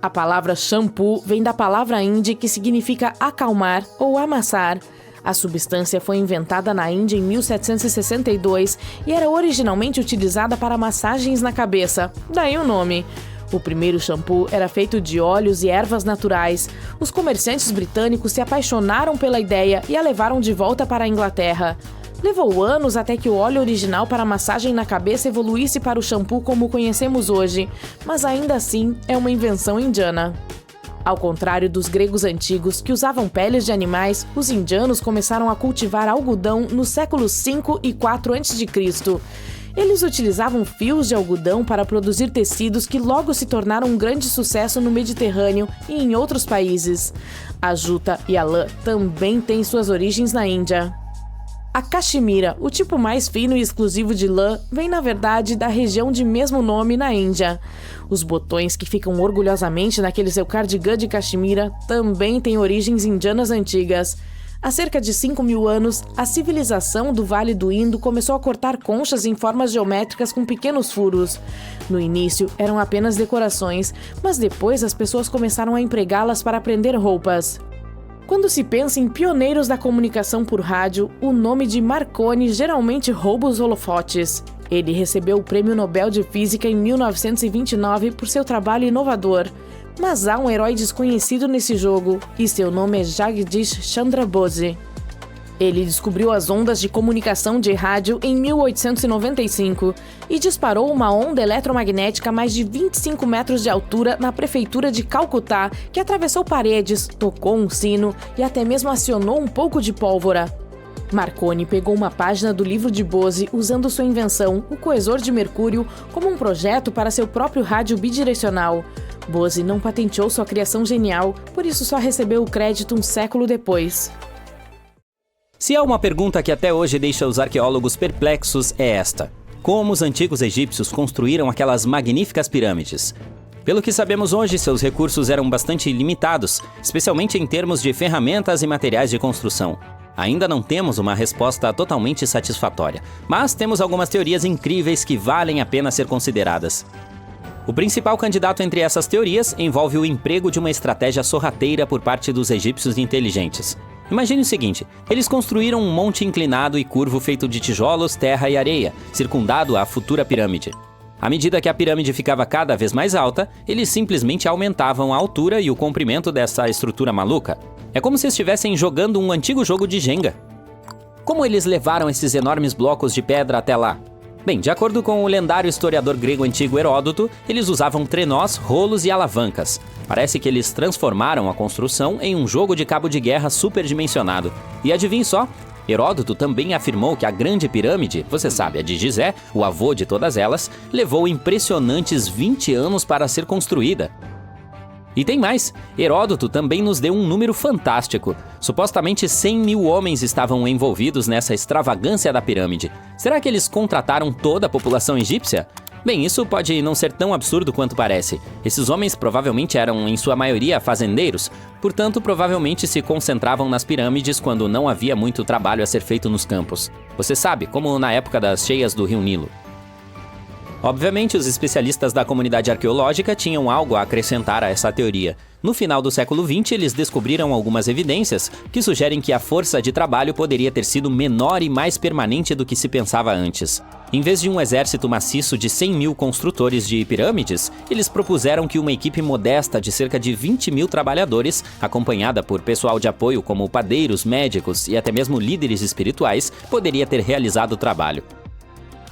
A palavra shampoo vem da palavra hindi que significa acalmar ou amassar. A substância foi inventada na Índia em 1762 e era originalmente utilizada para massagens na cabeça, daí o nome. O primeiro shampoo era feito de óleos e ervas naturais. Os comerciantes britânicos se apaixonaram pela ideia e a levaram de volta para a Inglaterra. Levou anos até que o óleo original para massagem na cabeça evoluísse para o shampoo como o conhecemos hoje, mas ainda assim é uma invenção indiana. Ao contrário dos gregos antigos, que usavam peles de animais, os indianos começaram a cultivar algodão nos séculos 5 e 4 a.C. Eles utilizavam fios de algodão para produzir tecidos que logo se tornaram um grande sucesso no Mediterrâneo e em outros países. A juta e a lã também têm suas origens na Índia. A caxemira, o tipo mais fino e exclusivo de lã, vem na verdade da região de mesmo nome na Índia. Os botões que ficam orgulhosamente naquele seu cardigã de caxemira também têm origens indianas antigas. Há cerca de 5.000 anos, a civilização do Vale do Indo começou a cortar conchas em formas geométricas com pequenos furos. No início, eram apenas decorações, mas depois as pessoas começaram a empregá-las para prender roupas. Quando se pensa em pioneiros da comunicação por rádio, o nome de Marconi geralmente rouba os holofotes. Ele recebeu o Prêmio Nobel de Física em 1929 por seu trabalho inovador. Mas há um herói desconhecido nesse jogo, e seu nome é Jagdish Chandra Bose. Ele descobriu as ondas de comunicação de rádio em 1895 e disparou uma onda eletromagnética a mais de 25 metros de altura na prefeitura de Calcutá, que atravessou paredes, tocou um sino e até mesmo acionou um pouco de pólvora. Marconi pegou uma página do livro de Bose usando sua invenção, o coesor de mercúrio, como um projeto para seu próprio rádio bidirecional. Bose não patenteou sua criação genial, por isso só recebeu o crédito um século depois. Se há uma pergunta que até hoje deixa os arqueólogos perplexos, é esta: como os antigos egípcios construíram aquelas magníficas pirâmides? Pelo que sabemos hoje, seus recursos eram bastante limitados, especialmente em termos de ferramentas e materiais de construção. Ainda não temos uma resposta totalmente satisfatória, mas temos algumas teorias incríveis que valem a pena ser consideradas. O principal candidato entre essas teorias envolve o emprego de uma estratégia sorrateira por parte dos egípcios inteligentes. Imagine o seguinte: eles construíram um monte inclinado e curvo feito de tijolos, terra e areia, circundado à futura pirâmide. À medida que a pirâmide ficava cada vez mais alta, eles simplesmente aumentavam a altura e o comprimento dessa estrutura maluca. É como se estivessem jogando um antigo jogo de Jenga. Como eles levaram esses enormes blocos de pedra até lá? Bem, de acordo com o lendário historiador grego antigo Heródoto, eles usavam trenós, rolos e alavancas. Parece que eles transformaram a construção em um jogo de cabo de guerra superdimensionado. E adivinhe só, Heródoto também afirmou que a Grande Pirâmide, você sabe, a de Gizé, o avô de todas elas, levou impressionantes 20 anos para ser construída. E tem mais, Heródoto também nos deu um número fantástico. Supostamente 100 mil homens estavam envolvidos nessa extravagância da pirâmide. Será que eles contrataram toda a população egípcia? Bem, isso pode não ser tão absurdo quanto parece. Esses homens provavelmente eram, em sua maioria, fazendeiros, portanto, provavelmente se concentravam nas pirâmides quando não havia muito trabalho a ser feito nos campos. Você sabe, como na época das cheias do Rio Nilo. Obviamente, os especialistas da comunidade arqueológica tinham algo a acrescentar a essa teoria. No final do século XX, eles descobriram algumas evidências que sugerem que a força de trabalho poderia ter sido menor e mais permanente do que se pensava antes. Em vez de um exército maciço de 100 mil construtores de pirâmides, eles propuseram que uma equipe modesta de cerca de 20 mil trabalhadores, acompanhada por pessoal de apoio como padeiros, médicos e até mesmo líderes espirituais, poderia ter realizado o trabalho.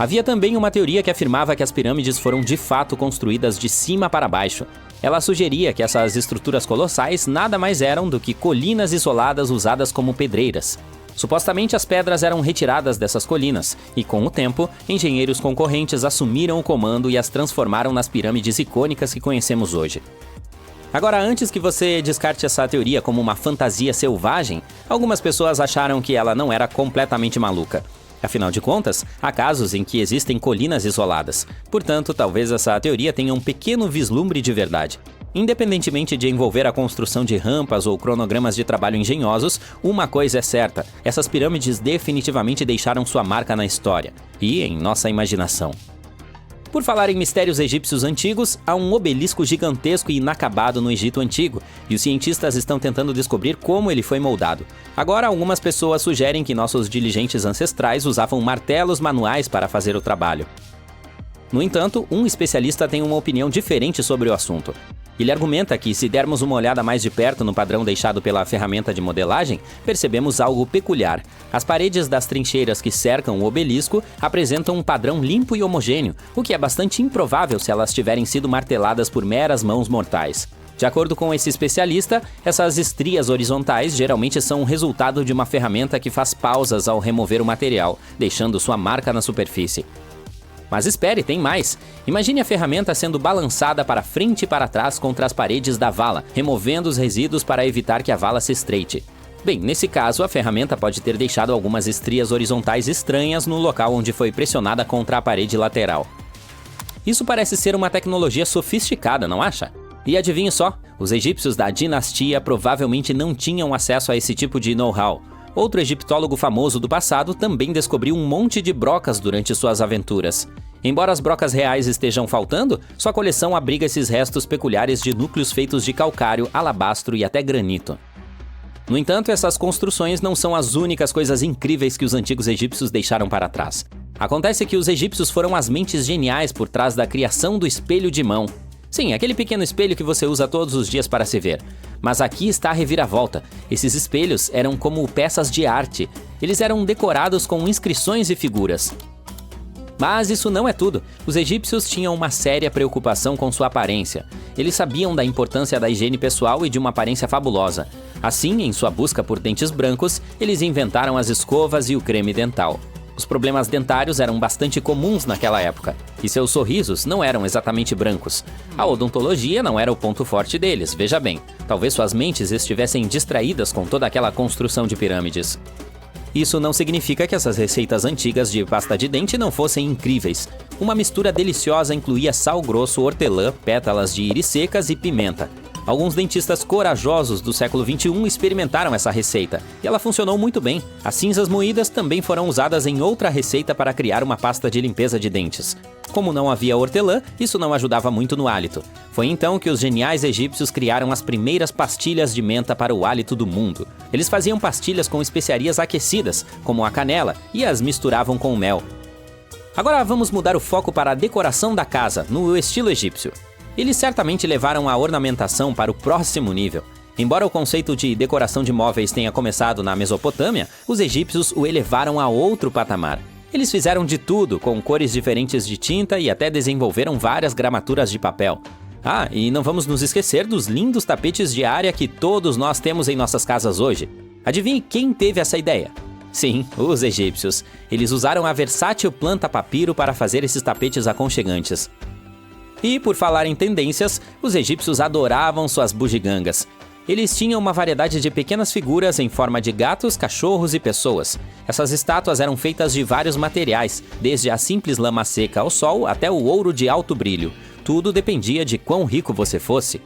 Havia também uma teoria que afirmava que as pirâmides foram de fato construídas de cima para baixo. Ela sugeria que essas estruturas colossais nada mais eram do que colinas isoladas usadas como pedreiras. Supostamente as pedras eram retiradas dessas colinas, e com o tempo, engenheiros concorrentes assumiram o comando e as transformaram nas pirâmides icônicas que conhecemos hoje. Agora, antes que você descarte essa teoria como uma fantasia selvagem, algumas pessoas acharam que ela não era completamente maluca. Afinal de contas, há casos em que existem colinas isoladas. Portanto, talvez essa teoria tenha um pequeno vislumbre de verdade. Independentemente de envolver a construção de rampas ou cronogramas de trabalho engenhosos, uma coisa é certa: essas pirâmides definitivamente deixaram sua marca na história e em nossa imaginação. Por falar em mistérios egípcios antigos, há um obelisco gigantesco e inacabado no Egito Antigo, e os cientistas estão tentando descobrir como ele foi moldado. Agora, algumas pessoas sugerem que nossos diligentes ancestrais usavam martelos manuais para fazer o trabalho. No entanto, um especialista tem uma opinião diferente sobre o assunto. Ele argumenta que, se dermos uma olhada mais de perto no padrão deixado pela ferramenta de modelagem, percebemos algo peculiar. As paredes das trincheiras que cercam o obelisco apresentam um padrão limpo e homogêneo, o que é bastante improvável se elas tiverem sido marteladas por meras mãos mortais. De acordo com esse especialista, essas estrias horizontais geralmente são o resultado de uma ferramenta que faz pausas ao remover o material, deixando sua marca na superfície. Mas espere, tem mais. Imagine a ferramenta sendo balançada para frente e para trás contra as paredes da vala, removendo os resíduos para evitar que a vala se estreite. Bem, nesse caso, a ferramenta pode ter deixado algumas estrias horizontais estranhas no local onde foi pressionada contra a parede lateral. Isso parece ser uma tecnologia sofisticada, não acha? E adivinhe só, os egípcios da dinastia provavelmente não tinham acesso a esse tipo de know-how. Outro egiptólogo famoso do passado também descobriu um monte de brocas durante suas aventuras. Embora as brocas reais estejam faltando, sua coleção abriga esses restos peculiares de núcleos feitos de calcário, alabastro e até granito. No entanto, essas construções não são as únicas coisas incríveis que os antigos egípcios deixaram para trás. Acontece que os egípcios foram as mentes geniais por trás da criação do espelho de mão. Sim, aquele pequeno espelho que você usa todos os dias para se ver. Mas aqui está a reviravolta. Esses espelhos eram como peças de arte. Eles eram decorados com inscrições e figuras. Mas isso não é tudo. Os egípcios tinham uma séria preocupação com sua aparência. Eles sabiam da importância da higiene pessoal e de uma aparência fabulosa. Assim, em sua busca por dentes brancos, eles inventaram as escovas e o creme dental. Os problemas dentários eram bastante comuns naquela época, e seus sorrisos não eram exatamente brancos. A odontologia não era o ponto forte deles, veja bem. Talvez suas mentes estivessem distraídas com toda aquela construção de pirâmides. Isso não significa que essas receitas antigas de pasta de dente não fossem incríveis. Uma mistura deliciosa incluía sal grosso, hortelã, pétalas de íris secas e pimenta. Alguns dentistas corajosos do século XXI experimentaram essa receita, e ela funcionou muito bem. As cinzas moídas também foram usadas em outra receita para criar uma pasta de limpeza de dentes. Como não havia hortelã, isso não ajudava muito no hálito. Foi então que os geniais egípcios criaram as primeiras pastilhas de menta para o hálito do mundo. Eles faziam pastilhas com especiarias aquecidas, como a canela, e as misturavam com mel. Agora vamos mudar o foco para a decoração da casa, no estilo egípcio. Eles certamente levaram a ornamentação para o próximo nível. Embora o conceito de decoração de móveis tenha começado na Mesopotâmia, os egípcios o elevaram a outro patamar. Eles fizeram de tudo, com cores diferentes de tinta e até desenvolveram várias gramaturas de papel. Ah, e não vamos nos esquecer dos lindos tapetes de área que todos nós temos em nossas casas hoje. Adivinhe quem teve essa ideia? Sim, os egípcios. Eles usaram a versátil planta papiro para fazer esses tapetes aconchegantes. E, por falar em tendências, os egípcios adoravam suas bugigangas. Eles tinham uma variedade de pequenas figuras em forma de gatos, cachorros e pessoas. Essas estátuas eram feitas de vários materiais, desde a simples lama seca ao sol até o ouro de alto brilho. Tudo dependia de quão rico você fosse.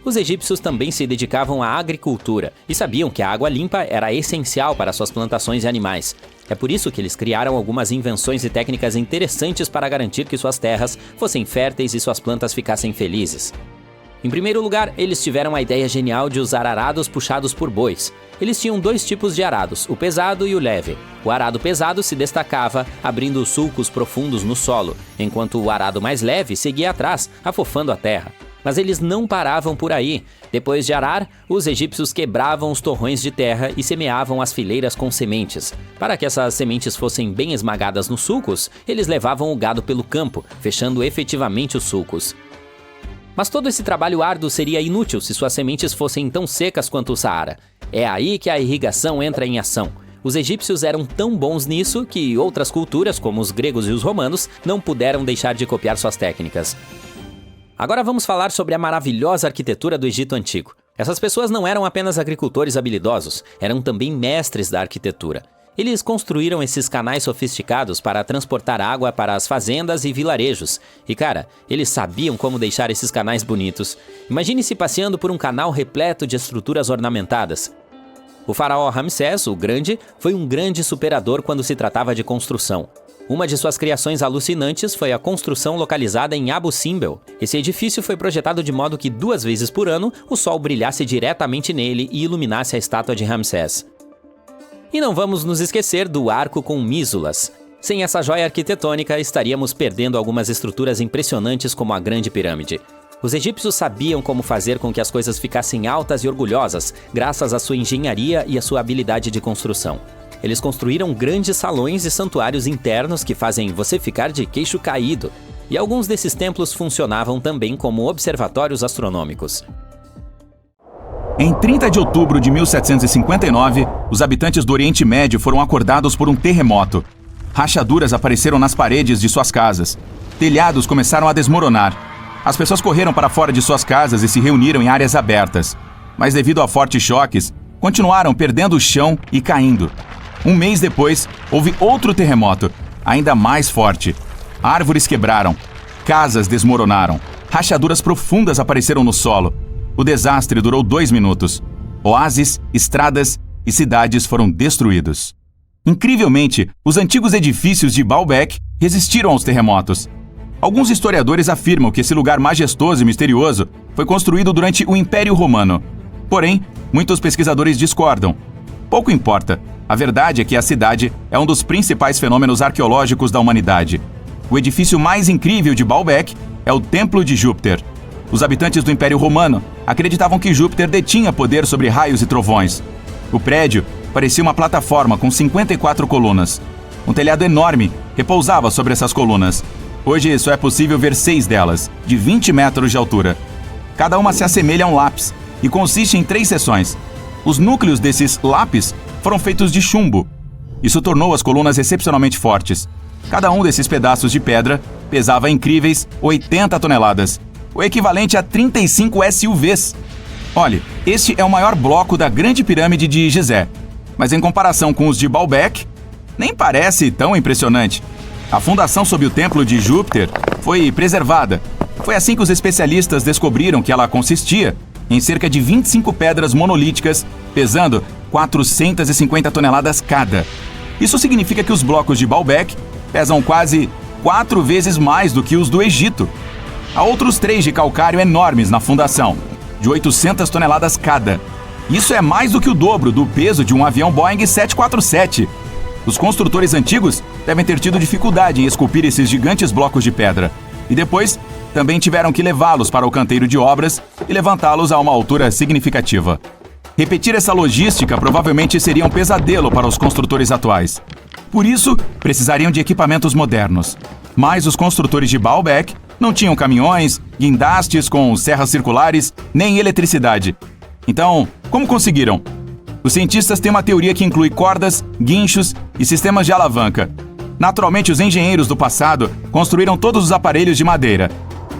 Os egípcios também se dedicavam à agricultura e sabiam que a água limpa era essencial para suas plantações e animais. É por isso que eles criaram algumas invenções e técnicas interessantes para garantir que suas terras fossem férteis e suas plantas ficassem felizes. Em primeiro lugar, eles tiveram a ideia genial de usar arados puxados por bois. Eles tinham dois tipos de arados, o pesado e o leve. O arado pesado se destacava, abrindo sulcos profundos no solo, enquanto o arado mais leve seguia atrás, afofando a terra. Mas eles não paravam por aí. Depois de arar, os egípcios quebravam os torrões de terra e semeavam as fileiras com sementes. Para que essas sementes fossem bem esmagadas nos sulcos, eles levavam o gado pelo campo, fechando efetivamente os sulcos. Mas todo esse trabalho árduo seria inútil se suas sementes fossem tão secas quanto o Saara. É aí que a irrigação entra em ação. Os egípcios eram tão bons nisso que outras culturas, como os gregos e os romanos, não puderam deixar de copiar suas técnicas. Agora vamos falar sobre a maravilhosa arquitetura do Egito Antigo. Essas pessoas não eram apenas agricultores habilidosos, eram também mestres da arquitetura. Eles construíram esses canais sofisticados para transportar água para as fazendas e vilarejos. E cara, eles sabiam como deixar esses canais bonitos. Imagine-se passeando por um canal repleto de estruturas ornamentadas. O faraó Ramsés, o Grande, foi um grande superador quando se tratava de construção. Uma de suas criações alucinantes foi a construção localizada em Abu Simbel. Esse edifício foi projetado de modo que 2 vezes por ano o sol brilhasse diretamente nele e iluminasse a estátua de Ramsés. E não vamos nos esquecer do arco com mísulas. Sem essa joia arquitetônica, estaríamos perdendo algumas estruturas impressionantes como a Grande Pirâmide. Os egípcios sabiam como fazer com que as coisas ficassem altas e orgulhosas, graças à sua engenharia e à sua habilidade de construção. Eles construíram grandes salões e santuários internos que fazem você ficar de queixo caído. E alguns desses templos funcionavam também como observatórios astronômicos. Em 30 de outubro de 1759, os habitantes do Oriente Médio foram acordados por um terremoto. Rachaduras apareceram nas paredes de suas casas. Telhados começaram a desmoronar. As pessoas correram para fora de suas casas e se reuniram em áreas abertas. Mas devido a fortes choques, continuaram perdendo o chão e caindo. Um mês depois, houve outro terremoto, ainda mais forte. Árvores quebraram, casas desmoronaram, rachaduras profundas apareceram no solo. O desastre durou 2 minutos. Oásis, estradas e cidades foram destruídos. Incrivelmente, os antigos edifícios de Baalbek resistiram aos terremotos. Alguns historiadores afirmam que esse lugar majestoso e misterioso foi construído durante o Império Romano. Porém, muitos pesquisadores discordam. Pouco importa. A verdade é que a cidade é um dos principais fenômenos arqueológicos da humanidade. O edifício mais incrível de Baalbek é o Templo de Júpiter. os habitantes do Império Romano acreditavam que Júpiter detinha poder sobre raios e trovões. O prédio parecia uma plataforma com 54 colunas. Um telhado enorme repousava sobre essas colunas. Hoje só é possível ver 6 delas, de 20 metros de altura. Cada uma se assemelha a um lápis e consiste em 3 seções. Os núcleos desses lápis foram feitos de chumbo. Isso tornou as colunas excepcionalmente fortes. Cada um desses pedaços de pedra pesava incríveis 80 toneladas, o equivalente a 35 SUVs. Olhe, este é o maior bloco da Grande Pirâmide de Gizé, mas em comparação com os de Baalbek, nem parece tão impressionante. A fundação sob o Templo de Júpiter foi preservada. Foi assim que os especialistas descobriram que ela consistia em cerca de 25 pedras monolíticas, pesando 450 toneladas cada. Isso significa que os blocos de Baalbek pesam quase 4 vezes mais do que os do Egito. Há outros 3 de calcário enormes na fundação, de 800 toneladas cada. Isso é mais do que o dobro do peso de um avião Boeing 747. Os construtores antigos devem ter tido dificuldade em esculpir esses gigantes blocos de pedra. E depois, também tiveram que levá-los para o canteiro de obras e levantá-los a uma altura significativa. Repetir essa logística provavelmente seria um pesadelo para os construtores atuais. Por isso, precisariam de equipamentos modernos. Mas os construtores de Baalbek não tinham caminhões, guindastes com serras circulares, nem eletricidade. Então, como conseguiram? Os cientistas têm uma teoria que inclui cordas, guinchos e sistemas de alavanca. Naturalmente, os engenheiros do passado construíram todos os aparelhos de madeira.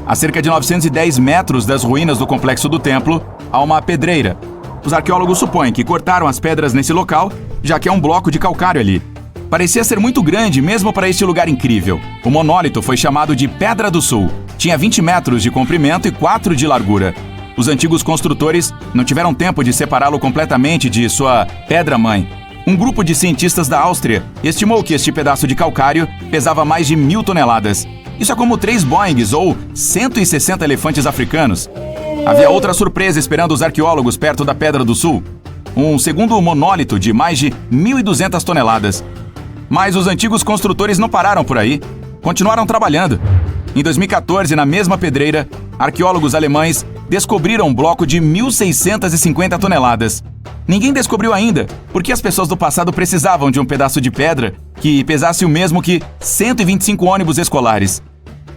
A cerca de 910 metros das ruínas do complexo do templo, há uma pedreira. Os arqueólogos supõem que cortaram as pedras nesse local, já que é um bloco de calcário ali. Parecia ser muito grande mesmo para este lugar incrível. O monólito foi chamado de Pedra do Sul. Tinha 20 metros de comprimento e 4 de largura. Os antigos construtores não tiveram tempo de separá-lo completamente de sua pedra-mãe. Um grupo de cientistas da Áustria estimou que este pedaço de calcário pesava mais de 1.000 toneladas. Isso é como 3 Boeings ou 160 elefantes africanos. Havia outra surpresa esperando os arqueólogos perto da Pedra do Sul. Um segundo monólito de mais de 1.200 toneladas. Mas os antigos construtores não pararam por aí. Continuaram trabalhando. Em 2014, na mesma pedreira, arqueólogos alemães descobriram um bloco de 1.650 toneladas. Ninguém descobriu ainda porque as pessoas do passado precisavam de um pedaço de pedra que pesasse o mesmo que 125 ônibus escolares.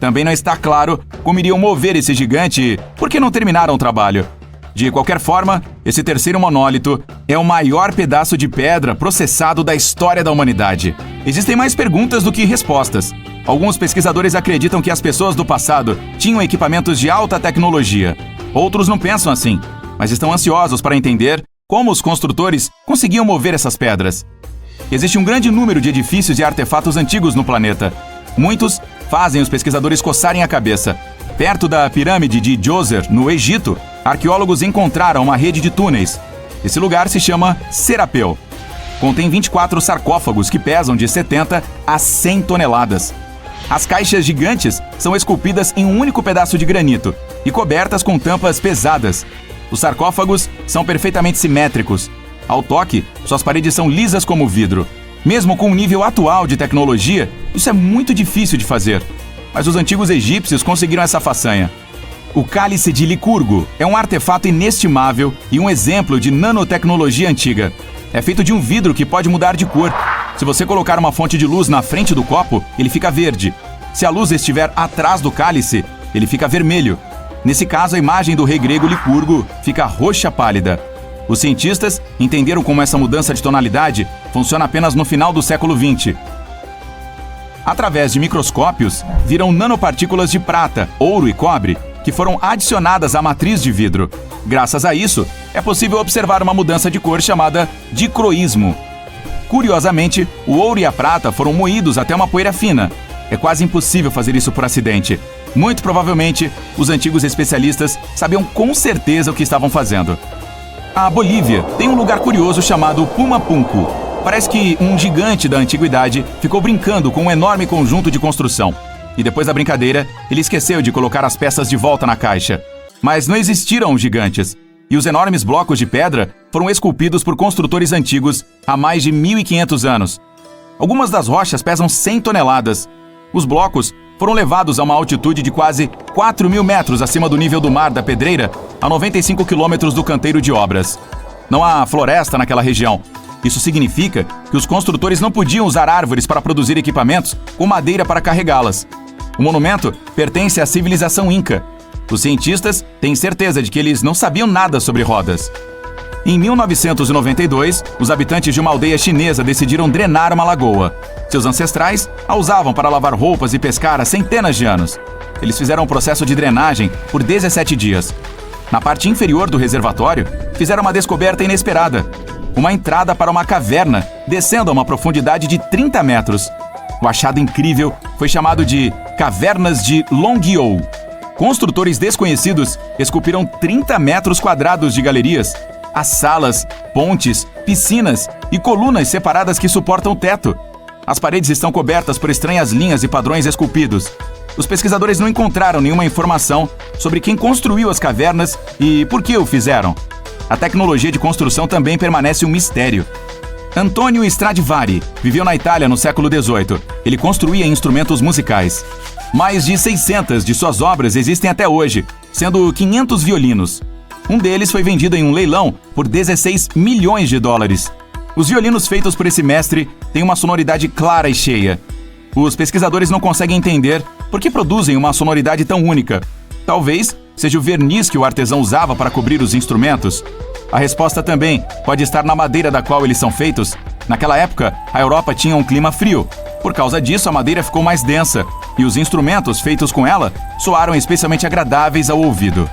Também não está claro como iriam mover esse gigante porque não terminaram o trabalho. De qualquer forma, esse terceiro monólito é o maior pedaço de pedra processado da história da humanidade. Existem mais perguntas do que respostas. Alguns pesquisadores acreditam que as pessoas do passado tinham equipamentos de alta tecnologia. Outros não pensam assim, mas estão ansiosos para entender como os construtores conseguiam mover essas pedras. Existe um grande número de edifícios e artefatos antigos no planeta. Muitos fazem os pesquisadores coçarem a cabeça. Perto da pirâmide de Djoser, no Egito, arqueólogos encontraram uma rede de túneis. Esse lugar se chama Serapeu. Contém 24 sarcófagos que pesam de 70 a 100 toneladas. As caixas gigantes são esculpidas em um único pedaço de granito e cobertas com tampas pesadas. Os sarcófagos são perfeitamente simétricos. Ao toque, suas paredes são lisas como vidro. Mesmo com o nível atual de tecnologia, isso é muito difícil de fazer. Mas os antigos egípcios conseguiram essa façanha. O cálice de Licurgo é um artefato inestimável e um exemplo de nanotecnologia antiga. É feito de um vidro que pode mudar de cor. Se você colocar uma fonte de luz na frente do copo, ele fica verde. Se a luz estiver atrás do cálice, ele fica vermelho. Nesse caso, a imagem do rei grego Licurgo fica roxa pálida. Os cientistas entenderam como essa mudança de tonalidade funciona apenas no final do século XX. Através de microscópios, viram nanopartículas de prata, ouro e cobre que foram adicionadas à matriz de vidro. Graças a isso, é possível observar uma mudança de cor chamada dicroísmo. Curiosamente, o ouro e a prata foram moídos até uma poeira fina. É quase impossível fazer isso por acidente. Muito provavelmente, os antigos especialistas sabiam com certeza o que estavam fazendo. A Bolívia tem um lugar curioso chamado Pumapunku. Parece que um gigante da antiguidade ficou brincando com um enorme conjunto de construção. E depois da brincadeira, ele esqueceu de colocar as peças de volta na caixa. Mas não existiram gigantes. E os enormes blocos de pedra foram esculpidos por construtores antigos há mais de 1.500 anos. Algumas das rochas pesam 100 toneladas. Os blocos foram levados a uma altitude de quase 4.000 metros acima do nível do mar da Pedreira, a 95 quilômetros do canteiro de obras. Não há floresta naquela região. Isso significa que os construtores não podiam usar árvores para produzir equipamentos com madeira para carregá-las. O monumento pertence à civilização Inca. Os cientistas têm certeza de que eles não sabiam nada sobre rodas. Em 1992, os habitantes de uma aldeia chinesa decidiram drenar uma lagoa. Seus ancestrais a usavam para lavar roupas e pescar há centenas de anos. Eles fizeram um processo de drenagem por 17 dias. Na parte inferior do reservatório, fizeram uma descoberta inesperada. Uma entrada para uma caverna, descendo a uma profundidade de 30 metros. O achado incrível foi chamado de Cavernas de Longyou. Construtores desconhecidos esculpiram 30 metros quadrados de galerias. Há salas, pontes, piscinas e colunas separadas que suportam o teto. As paredes estão cobertas por estranhas linhas e padrões esculpidos. Os pesquisadores não encontraram nenhuma informação sobre quem construiu as cavernas e por que o fizeram. A tecnologia de construção também permanece um mistério. Antonio Stradivari viveu na Itália no século XVIII. Ele construía instrumentos musicais. Mais de 600 de suas obras existem até hoje, sendo 500 violinos. Um deles foi vendido em um leilão por 16 milhões de dólares. Os violinos feitos por esse mestre têm uma sonoridade clara e cheia. Os pesquisadores não conseguem entender por que produzem uma sonoridade tão única. Talvez seja o verniz que o artesão usava para cobrir os instrumentos. A resposta também pode estar na madeira da qual eles são feitos. Naquela época, a Europa tinha um clima frio. Por causa disso, a madeira ficou mais densa e os instrumentos feitos com ela soaram especialmente agradáveis ao ouvido.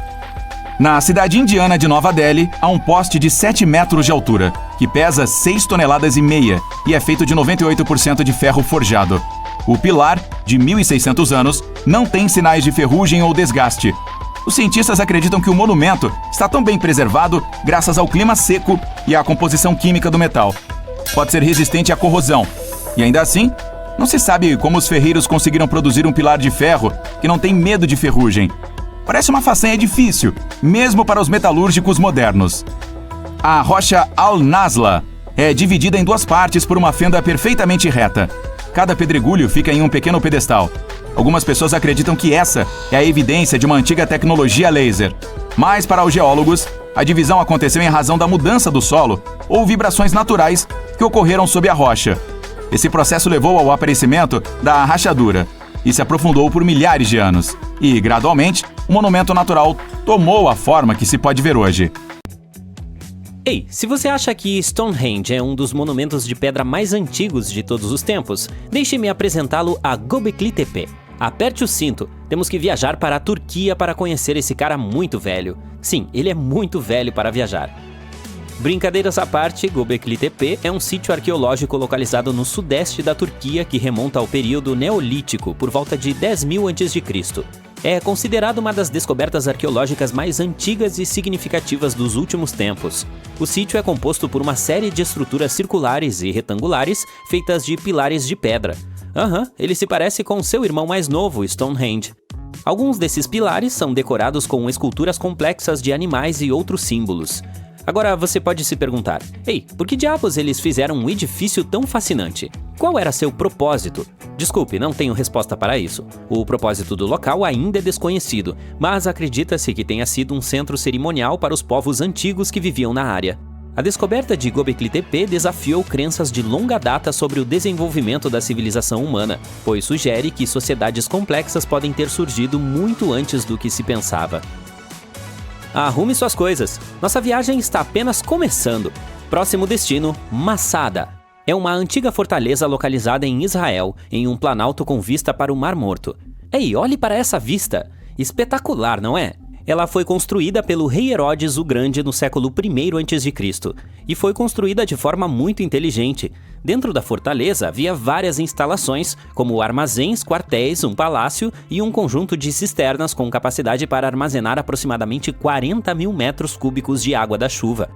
Na cidade indiana de Nova Delhi, há um poste de 7 metros de altura, que pesa 6,5 toneladas e é feito de 98% de ferro forjado. O pilar, de 1.600 anos, não tem sinais de ferrugem ou desgaste. Os cientistas acreditam que o monumento está tão bem preservado graças ao clima seco e à composição química do metal. Pode ser resistente à corrosão. E ainda assim, não se sabe como os ferreiros conseguiram produzir um pilar de ferro que não tem medo de ferrugem. Parece uma façanha difícil, mesmo para os metalúrgicos modernos. A rocha Al-Nazla é dividida em duas partes por uma fenda perfeitamente reta. Cada pedregulho fica em um pequeno pedestal. Algumas pessoas acreditam que essa é a evidência de uma antiga tecnologia laser. Mas, para os geólogos, a divisão aconteceu em razão da mudança do solo ou vibrações naturais que ocorreram sob a rocha. Esse processo levou ao aparecimento da rachadura e se aprofundou por milhares de anos. E, gradualmente, o monumento natural tomou a forma que se pode ver hoje. Ei, se você acha que Stonehenge é um dos monumentos de pedra mais antigos de todos os tempos, deixe-me apresentá-lo a Göbekli Tepe. Aperte o cinto, temos que viajar para a Turquia para conhecer esse cara muito velho. Sim, ele é muito velho para viajar. Brincadeiras à parte, Göbekli Tepe é um sítio arqueológico localizado no sudeste da Turquia que remonta ao período neolítico, por volta de 10.000 a.C. É considerado uma das descobertas arqueológicas mais antigas e significativas dos últimos tempos. O sítio é composto por uma série de estruturas circulares e retangulares feitas de pilares de pedra. Ele se parece com seu irmão mais novo, Stonehenge. Alguns desses pilares são decorados com esculturas complexas de animais e outros símbolos. Agora você pode se perguntar, ei, por que diabos eles fizeram um edifício tão fascinante? Qual era seu propósito? Desculpe, não tenho resposta para isso. O propósito do local ainda é desconhecido, mas acredita-se que tenha sido um centro cerimonial para os povos antigos que viviam na área. A descoberta de Göbekli Tepe desafiou crenças de longa data sobre o desenvolvimento da civilização humana, pois sugere que sociedades complexas podem ter surgido muito antes do que se pensava. Arrume suas coisas, nossa viagem está apenas começando. Próximo destino, Masada. É uma antiga fortaleza localizada em Israel, em um planalto com vista para o Mar Morto. Ei, olhe para essa vista! Espetacular, não é? Ela foi construída pelo rei Herodes o Grande no século I a.C. e foi construída de forma muito inteligente. Dentro da fortaleza havia várias instalações, como armazéns, quartéis, um palácio e um conjunto de cisternas com capacidade para armazenar aproximadamente 40.000 metros cúbicos de água da chuva.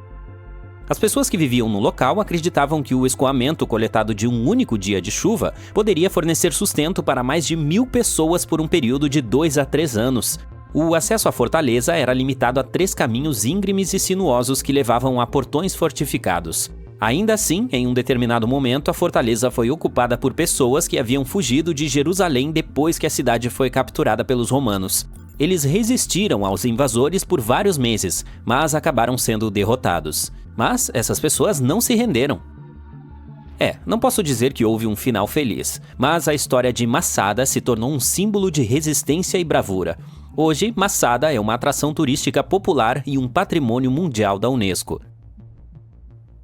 As pessoas que viviam no local acreditavam que o escoamento coletado de um único dia de chuva poderia fornecer sustento para mais de 1.000 pessoas por um período de 2 a 3 anos. O acesso à fortaleza era limitado a 3 caminhos íngremes e sinuosos que levavam a portões fortificados. Ainda assim, em um determinado momento, a fortaleza foi ocupada por pessoas que haviam fugido de Jerusalém depois que a cidade foi capturada pelos romanos. Eles resistiram aos invasores por vários meses, mas acabaram sendo derrotados. Mas essas pessoas não se renderam. Não posso dizer que houve um final feliz, mas a história de Masada se tornou um símbolo de resistência e bravura. Hoje, Masada é uma atração turística popular e um patrimônio mundial da Unesco.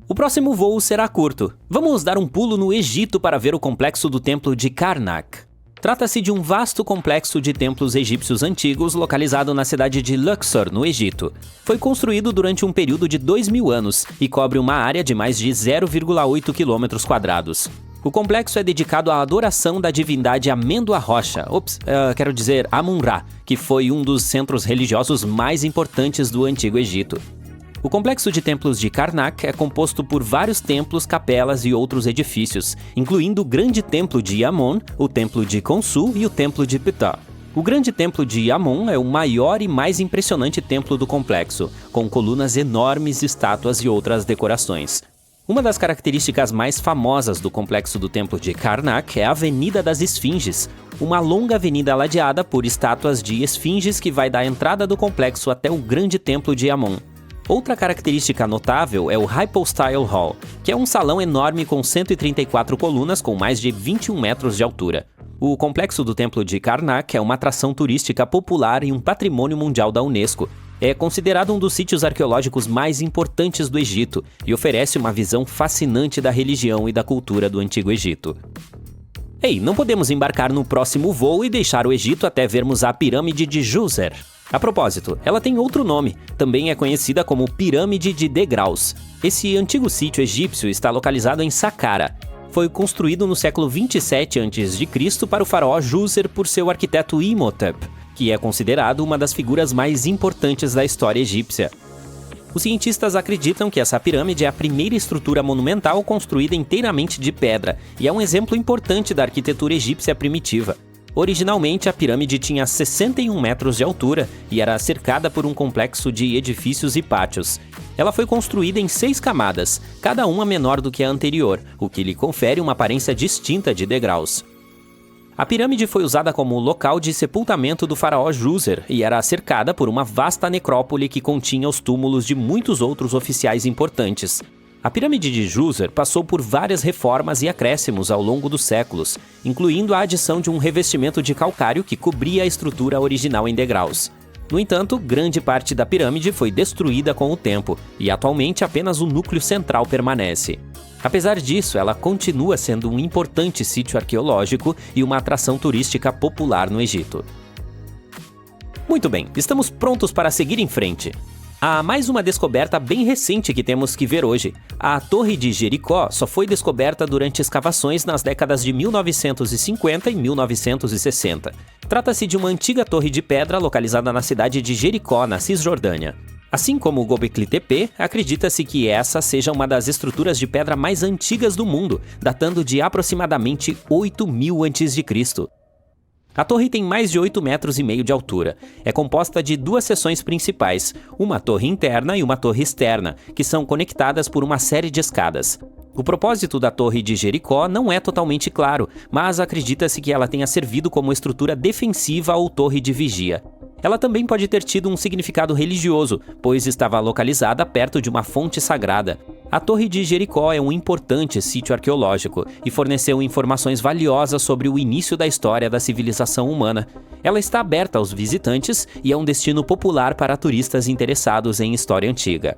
O próximo voo será curto. Vamos dar um pulo no Egito para ver o complexo do Templo de Karnak. Trata-se de um vasto complexo de templos egípcios antigos localizado na cidade de Luxor, no Egito. Foi construído durante um período de 2.000 anos e cobre uma área de mais de 0,8 km². O complexo é dedicado à adoração da divindade Amendoa-Rocha, Amun-Ra, que foi um dos centros religiosos mais importantes do Antigo Egito. O complexo de templos de Karnak é composto por vários templos, capelas e outros edifícios, incluindo o grande templo de Amon, o templo de Khonsu e o templo de Ptah. O grande templo de Amon é o maior e mais impressionante templo do complexo, com colunas enormes, estátuas e outras decorações. Uma das características mais famosas do complexo do templo de Karnak é a Avenida das Esfinges, uma longa avenida ladeada por estátuas de esfinges que vai da entrada do complexo até o grande templo de Amon. Outra característica notável é o Hypostyle Hall, que é um salão enorme com 134 colunas com mais de 21 metros de altura. O complexo do Templo de Karnak é uma atração turística popular e um patrimônio mundial da Unesco. É considerado um dos sítios arqueológicos mais importantes do Egito e oferece uma visão fascinante da religião e da cultura do Antigo Egito. Não podemos embarcar no próximo voo e deixar o Egito até vermos a Pirâmide de Djoser. A propósito, ela tem outro nome, também é conhecida como Pirâmide de Degraus. Esse antigo sítio egípcio está localizado em Saqqara. Foi construído no século 27 a.C. para o faraó Djoser por seu arquiteto Imhotep, que é considerado uma das figuras mais importantes da história egípcia. Os cientistas acreditam que essa pirâmide é a primeira estrutura monumental construída inteiramente de pedra e é um exemplo importante da arquitetura egípcia primitiva. Originalmente, a pirâmide tinha 61 metros de altura e era cercada por um complexo de edifícios e pátios. Ela foi construída em 6 camadas, cada uma menor do que a anterior, o que lhe confere uma aparência distinta de degraus. A pirâmide foi usada como local de sepultamento do faraó Djoser e era cercada por uma vasta necrópole que continha os túmulos de muitos outros oficiais importantes. A pirâmide de Djoser passou por várias reformas e acréscimos ao longo dos séculos, incluindo a adição de um revestimento de calcário que cobria a estrutura original em degraus. No entanto, grande parte da pirâmide foi destruída com o tempo, e atualmente apenas o núcleo central permanece. Apesar disso, ela continua sendo um importante sítio arqueológico e uma atração turística popular no Egito. Muito bem, estamos prontos para seguir em frente. Há mais uma descoberta bem recente que temos que ver hoje. A Torre de Jericó só foi descoberta durante escavações nas décadas de 1950 e 1960. Trata-se de uma antiga torre de pedra localizada na cidade de Jericó, na Cisjordânia. Assim como o Göbekli Tepe, acredita-se que essa seja uma das estruturas de pedra mais antigas do mundo, datando de aproximadamente 8.000 a.C. A torre tem mais de 8,5 metros de altura. É composta de 2 seções principais, uma torre interna e uma torre externa, que são conectadas por uma série de escadas. O propósito da Torre de Jericó não é totalmente claro, mas acredita-se que ela tenha servido como estrutura defensiva ou torre de vigia. Ela também pode ter tido um significado religioso, pois estava localizada perto de uma fonte sagrada. A Torre de Jericó é um importante sítio arqueológico e forneceu informações valiosas sobre o início da história da civilização humana. Ela está aberta aos visitantes e é um destino popular para turistas interessados em história antiga.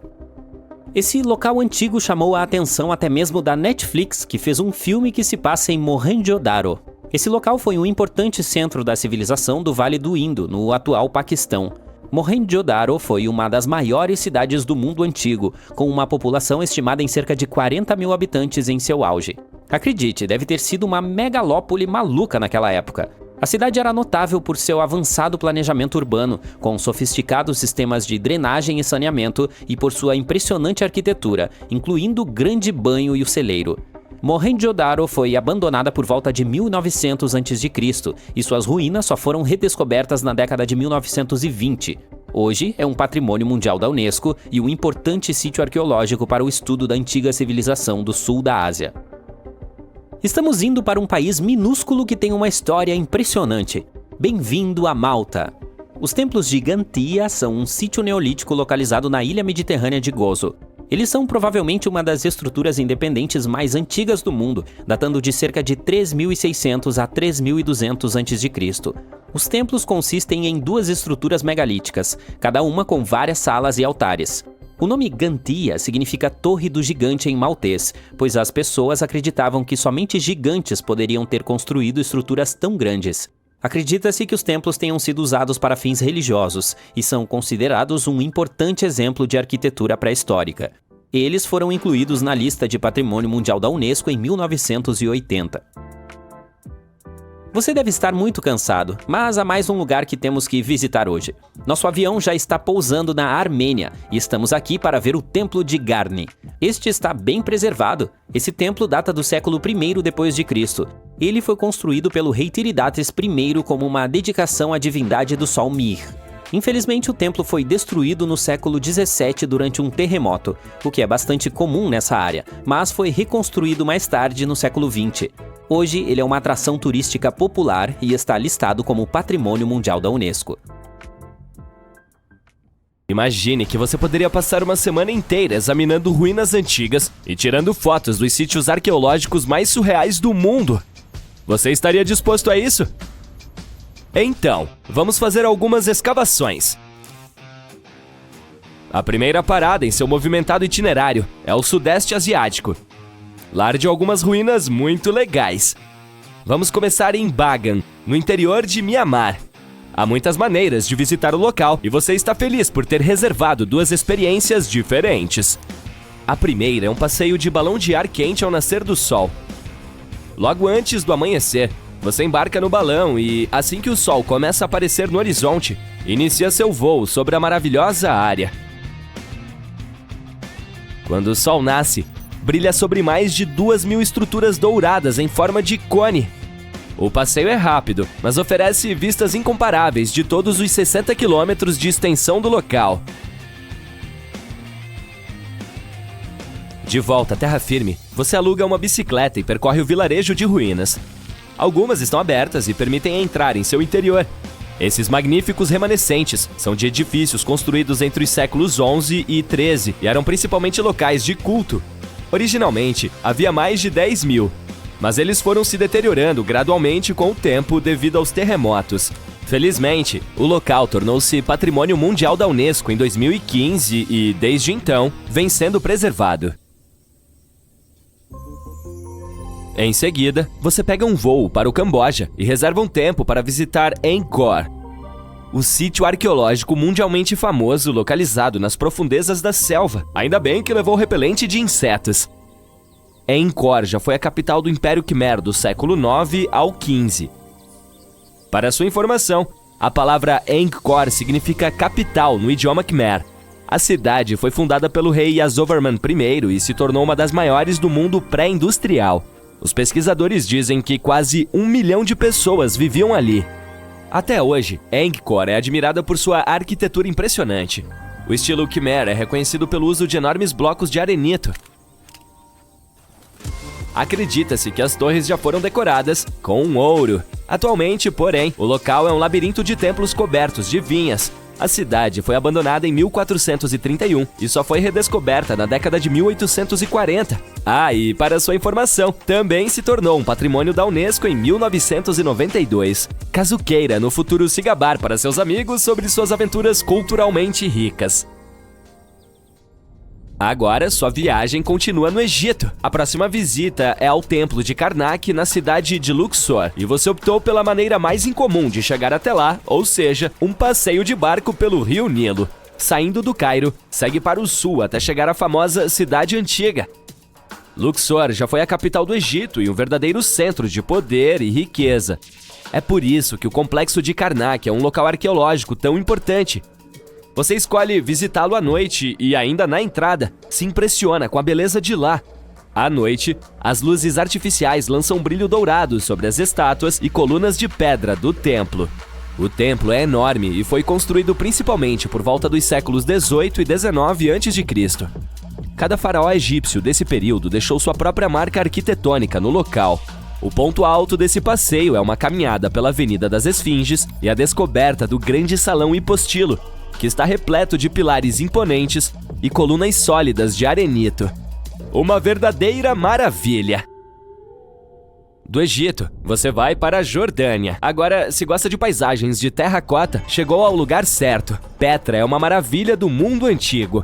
Esse local antigo chamou a atenção até mesmo da Netflix, que fez um filme que se passa em Mohenjo-Daro. Esse local foi um importante centro da civilização do Vale do Indo, no atual Paquistão. Mohenjo-Daro foi uma das maiores cidades do mundo antigo, com uma população estimada em cerca de 40 mil habitantes em seu auge. Acredite, deve ter sido uma megalópole maluca naquela época. A cidade era notável por seu avançado planejamento urbano, com sofisticados sistemas de drenagem e saneamento, e por sua impressionante arquitetura, incluindo o grande banho e o celeiro. Mohenjo-Daro foi abandonada por volta de 1900 a.C. e suas ruínas só foram redescobertas na década de 1920. Hoje é um patrimônio mundial da Unesco e um importante sítio arqueológico para o estudo da antiga civilização do sul da Ásia. Estamos indo para um país minúsculo que tem uma história impressionante. Bem-vindo a Malta! Os templos de Gantia são um sítio neolítico localizado na ilha mediterrânea de Gozo. Eles são provavelmente uma das estruturas independentes mais antigas do mundo, datando de cerca de 3.600 a 3.200 a.C. Os templos consistem em duas estruturas megalíticas, cada uma com várias salas e altares. O nome Gantia significa Torre do Gigante em maltês, pois as pessoas acreditavam que somente gigantes poderiam ter construído estruturas tão grandes. Acredita-se que os templos tenham sido usados para fins religiosos e são considerados um importante exemplo de arquitetura pré-histórica. Eles foram incluídos na lista de Patrimônio Mundial da Unesco em 1980. Você deve estar muito cansado, mas há mais um lugar que temos que visitar hoje. Nosso avião já está pousando na Armênia e estamos aqui para ver o Templo de Garni. Este está bem preservado. Esse templo data do século I d.C. Ele foi construído pelo rei Tiridates I como uma dedicação à divindade do sol Mir. Infelizmente, o templo foi destruído no século XVII durante um terremoto, o que é bastante comum nessa área, mas foi reconstruído mais tarde no século XX. Hoje, ele é uma atração turística popular e está listado como Patrimônio Mundial da Unesco. Imagine que você poderia passar uma semana inteira examinando ruínas antigas e tirando fotos dos sítios arqueológicos mais surreais do mundo. Você estaria disposto a isso? Então, vamos fazer algumas escavações. A primeira parada em seu movimentado itinerário é o Sudeste Asiático, lar de algumas ruínas muito legais. Vamos começar em Bagan, no interior de Mianmar. Há muitas maneiras de visitar o local e você está feliz por ter reservado duas experiências diferentes. A primeira é um passeio de balão de ar quente ao nascer do sol. Logo antes do amanhecer, você embarca no balão e, assim que o sol começa a aparecer no horizonte, inicia seu voo sobre a maravilhosa área. Quando o sol nasce, brilha sobre mais de 2.000 estruturas douradas em forma de cone. O passeio é rápido, mas oferece vistas incomparáveis de todos os 60 quilômetros de extensão do local. De volta à terra firme, você aluga uma bicicleta e percorre o vilarejo de ruínas. Algumas estão abertas e permitem entrar em seu interior. Esses magníficos remanescentes são de edifícios construídos entre os séculos XI e XIII e eram principalmente locais de culto. Originalmente, havia mais de 10.000, mas eles foram se deteriorando gradualmente com o tempo devido aos terremotos. Felizmente, o local tornou-se Patrimônio Mundial da Unesco em 2015 e, desde então, vem sendo preservado. Em seguida, você pega um voo para o Camboja e reserva um tempo para visitar Angkor, o sítio arqueológico mundialmente famoso localizado nas profundezas da selva. Ainda bem que levou repelente de insetos. Angkor já foi a capital do Império Khmer do século IX ao XV. Para sua informação, a palavra Angkor significa capital no idioma Khmer. A cidade foi fundada pelo rei Yasovarman I e se tornou uma das maiores do mundo pré-industrial. Os pesquisadores dizem que quase 1 milhão de pessoas viviam ali. Até hoje, Angkor é admirada por sua arquitetura impressionante. O estilo Khmer é reconhecido pelo uso de enormes blocos de arenito. Acredita-se que as torres já foram decoradas com ouro. Atualmente, porém, o local é um labirinto de templos cobertos de vinhas. A cidade foi abandonada em 1431 e só foi redescoberta na década de 1840. E para sua informação, também se tornou um patrimônio da Unesco em 1992. Caso queira, no futuro se gabar para seus amigos sobre suas aventuras culturalmente ricas. Agora, sua viagem continua no Egito. A próxima visita é ao Templo de Karnak, na cidade de Luxor, e você optou pela maneira mais incomum de chegar até lá, ou seja, um passeio de barco pelo Rio Nilo. Saindo do Cairo, segue para o sul até chegar à famosa Cidade Antiga. Luxor já foi a capital do Egito e um verdadeiro centro de poder e riqueza. É por isso que o Complexo de Karnak é um local arqueológico tão importante. Você escolhe visitá-lo à noite e, ainda na entrada, se impressiona com a beleza de lá. À noite, as luzes artificiais lançam brilho dourado sobre as estátuas e colunas de pedra do templo. O templo é enorme e foi construído principalmente por volta dos séculos 18 e 19 a.C. Cada faraó egípcio desse período deixou sua própria marca arquitetônica no local. O ponto alto desse passeio é uma caminhada pela Avenida das Esfinges e a descoberta do grande salão hipostilo, que está repleto de pilares imponentes e colunas sólidas de arenito. Uma verdadeira maravilha! Do Egito, você vai para a Jordânia. Agora, se gosta de paisagens de terracota, chegou ao lugar certo. Petra é uma maravilha do mundo antigo.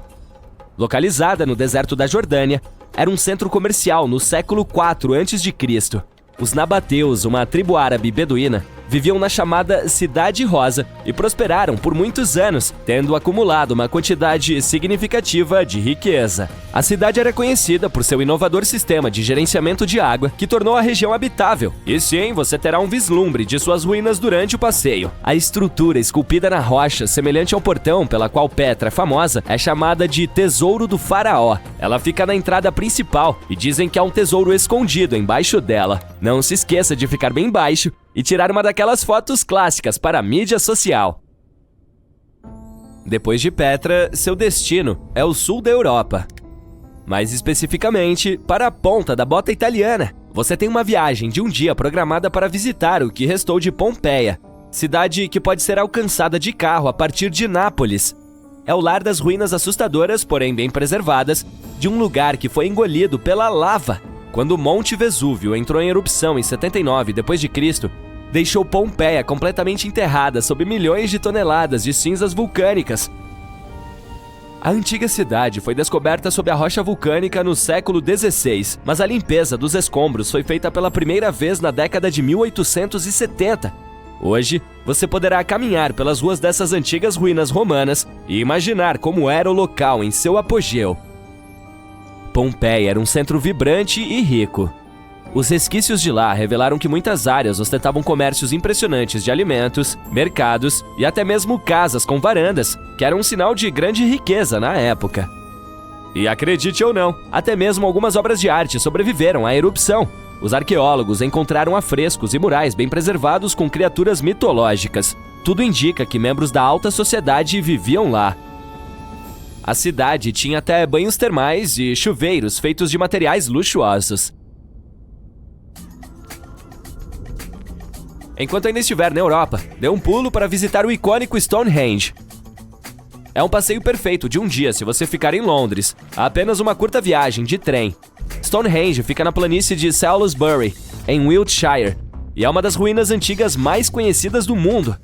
Localizada no deserto da Jordânia, era um centro comercial no século IV a.C. Os nabateus, uma tribo árabe beduína, viviam na chamada Cidade Rosa e prosperaram por muitos anos, tendo acumulado uma quantidade significativa de riqueza. A cidade era conhecida por seu inovador sistema de gerenciamento de água, que tornou a região habitável. E sim, você terá um vislumbre de suas ruínas durante o passeio. A estrutura esculpida na rocha, semelhante ao portão pela qual Petra é famosa, é chamada de Tesouro do Faraó. Ela fica na entrada principal e dizem que há um tesouro escondido embaixo dela. Não se esqueça de ficar bem baixo e tirar uma daquelas fotos clássicas para a mídia social. Depois de Petra, seu destino é o sul da Europa. Mais especificamente, para a ponta da bota italiana. Você tem uma viagem de um dia programada para visitar o que restou de Pompeia, cidade que pode ser alcançada de carro a partir de Nápoles. É o lar das ruínas assustadoras, porém bem preservadas, de um lugar que foi engolido pela lava. Quando o Monte Vesúvio entrou em erupção em 79 d.C., deixou Pompeia completamente enterrada sob milhões de toneladas de cinzas vulcânicas. A antiga cidade foi descoberta sob a rocha vulcânica no século XVI, mas a limpeza dos escombros foi feita pela primeira vez na década de 1870. Hoje, você poderá caminhar pelas ruas dessas antigas ruínas romanas e imaginar como era o local em seu apogeu. Pompeia era um centro vibrante e rico. Os resquícios de lá revelaram que muitas áreas ostentavam comércios impressionantes de alimentos, mercados e até mesmo casas com varandas, que eram um sinal de grande riqueza na época. E acredite ou não, até mesmo algumas obras de arte sobreviveram à erupção. Os arqueólogos encontraram afrescos e murais bem preservados com criaturas mitológicas. Tudo indica que membros da alta sociedade viviam lá. A cidade tinha até banhos termais e chuveiros feitos de materiais luxuosos. Enquanto ainda estiver na Europa, dê um pulo para visitar o icônico Stonehenge. É um passeio perfeito de um dia se você ficar em Londres, há apenas uma curta viagem de trem. Stonehenge fica na planície de Salisbury, em Wiltshire, e é uma das ruínas antigas mais conhecidas do mundo.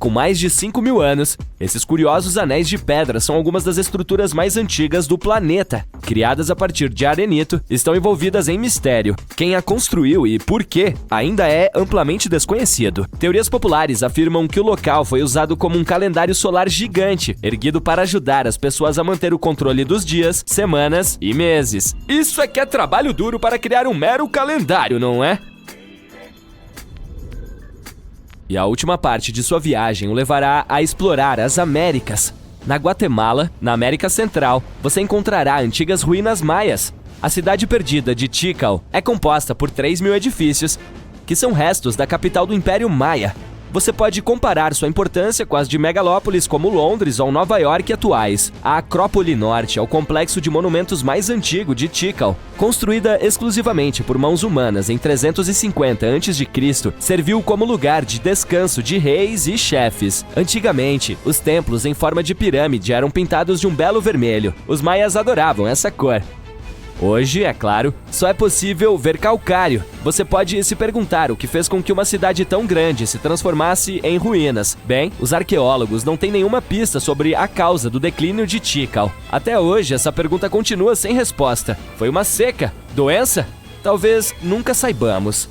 Com mais de 5.000 anos, esses curiosos anéis de pedra são algumas das estruturas mais antigas do planeta. Criadas a partir de arenito, estão envolvidas em mistério. Quem a construiu e por quê ainda é amplamente desconhecido. Teorias populares afirmam que o local foi usado como um calendário solar gigante, erguido para ajudar as pessoas a manter o controle dos dias, semanas e meses. Isso é que é trabalho duro para criar um mero calendário, não é? E a última parte de sua viagem o levará a explorar as Américas. Na Guatemala, na América Central, você encontrará antigas ruínas maias. A cidade perdida de Tikal é composta por 3.000 edifícios, que são restos da capital do Império Maia. Você pode comparar sua importância com as de megalópolis como Londres ou Nova York atuais. A Acrópole Norte é o complexo de monumentos mais antigo de Tikal. Construída exclusivamente por mãos humanas em 350 a.C., serviu como lugar de descanso de reis e chefes. Antigamente, os templos em forma de pirâmide eram pintados de um belo vermelho. Os maias adoravam essa cor. Hoje, é claro, só é possível ver calcário. Você pode se perguntar o que fez com que uma cidade tão grande se transformasse em ruínas. Bem, os arqueólogos não têm nenhuma pista sobre a causa do declínio de Tikal. Até hoje, essa pergunta continua sem resposta. Foi uma seca? Doença? Talvez nunca saibamos.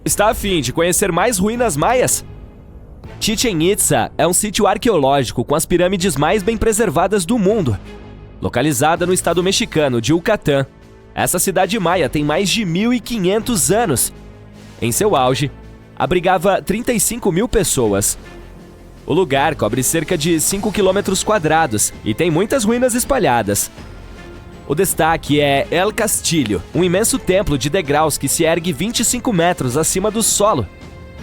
Está a fim de conhecer mais ruínas maias? Chichén Itzá é um sítio arqueológico com as pirâmides mais bem preservadas do mundo. Localizada no estado mexicano de Yucatán, essa cidade maia tem mais de 1.500 anos. Em seu auge, abrigava 35.000 pessoas. O lugar cobre cerca de 5 km² e tem muitas ruínas espalhadas. O destaque é El Castillo, um imenso templo de degraus que se ergue 25 metros acima do solo.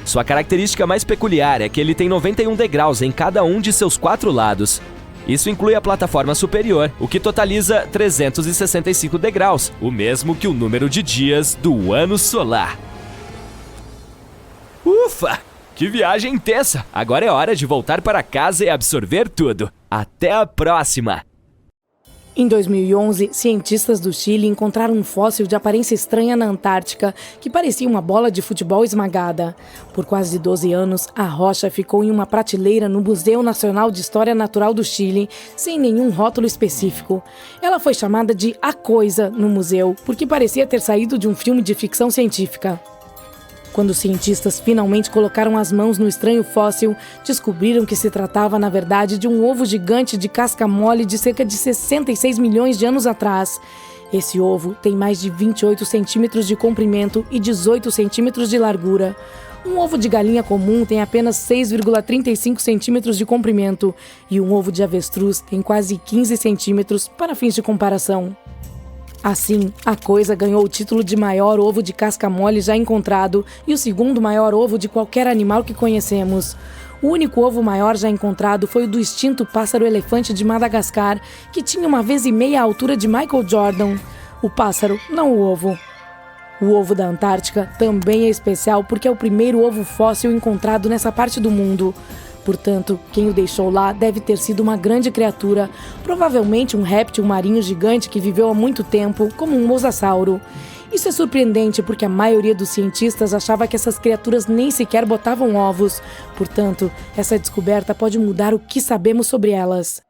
Sua característica mais peculiar é que ele tem 91 degraus em cada um de seus 4 lados. Isso inclui a plataforma superior, o que totaliza 365 degraus, o mesmo que o número de dias do ano solar. Ufa! Que viagem intensa! Agora é hora de voltar para casa e absorver tudo. Até a próxima! Em 2011, cientistas do Chile encontraram um fóssil de aparência estranha na Antártica que parecia uma bola de futebol esmagada. Por quase 12 anos, a rocha ficou em uma prateleira no Museu Nacional de História Natural do Chile, sem nenhum rótulo específico. Ela foi chamada de A Coisa no museu, porque parecia ter saído de um filme de ficção científica. Quando os cientistas finalmente colocaram as mãos no estranho fóssil, descobriram que se tratava, na verdade, de um ovo gigante de casca mole de cerca de 66 milhões de anos atrás. Esse ovo tem mais de 28 centímetros de comprimento e 18 centímetros de largura. Um ovo de galinha comum tem apenas 6,35 centímetros de comprimento e um ovo de avestruz tem quase 15 centímetros para fins de comparação. Assim, a Coisa ganhou o título de maior ovo de casca mole já encontrado e o segundo maior ovo de qualquer animal que conhecemos. O único ovo maior já encontrado foi o do extinto pássaro-elefante de Madagascar, que tinha 1,5 vezes a altura de Michael Jordan. O pássaro, não o ovo. O ovo da Antártica também é especial porque é o primeiro ovo fóssil encontrado nessa parte do mundo. Portanto, quem o deixou lá deve ter sido uma grande criatura, provavelmente um réptil marinho gigante que viveu há muito tempo, como um mosasauro. Isso é surpreendente porque a maioria dos cientistas achava que essas criaturas nem sequer botavam ovos. Portanto, essa descoberta pode mudar o que sabemos sobre elas.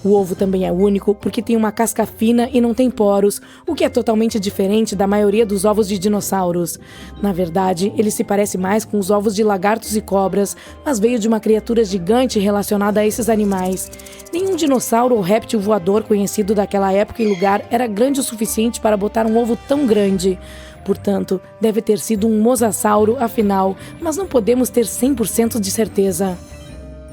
O ovo também é único porque tem uma casca fina e não tem poros, o que é totalmente diferente da maioria dos ovos de dinossauros. Na verdade, ele se parece mais com os ovos de lagartos e cobras, mas veio de uma criatura gigante relacionada a esses animais. Nenhum dinossauro ou réptil voador conhecido daquela época e lugar era grande o suficiente para botar um ovo tão grande. Portanto, deve ter sido um mosasauro, afinal, mas não podemos ter 100% de certeza.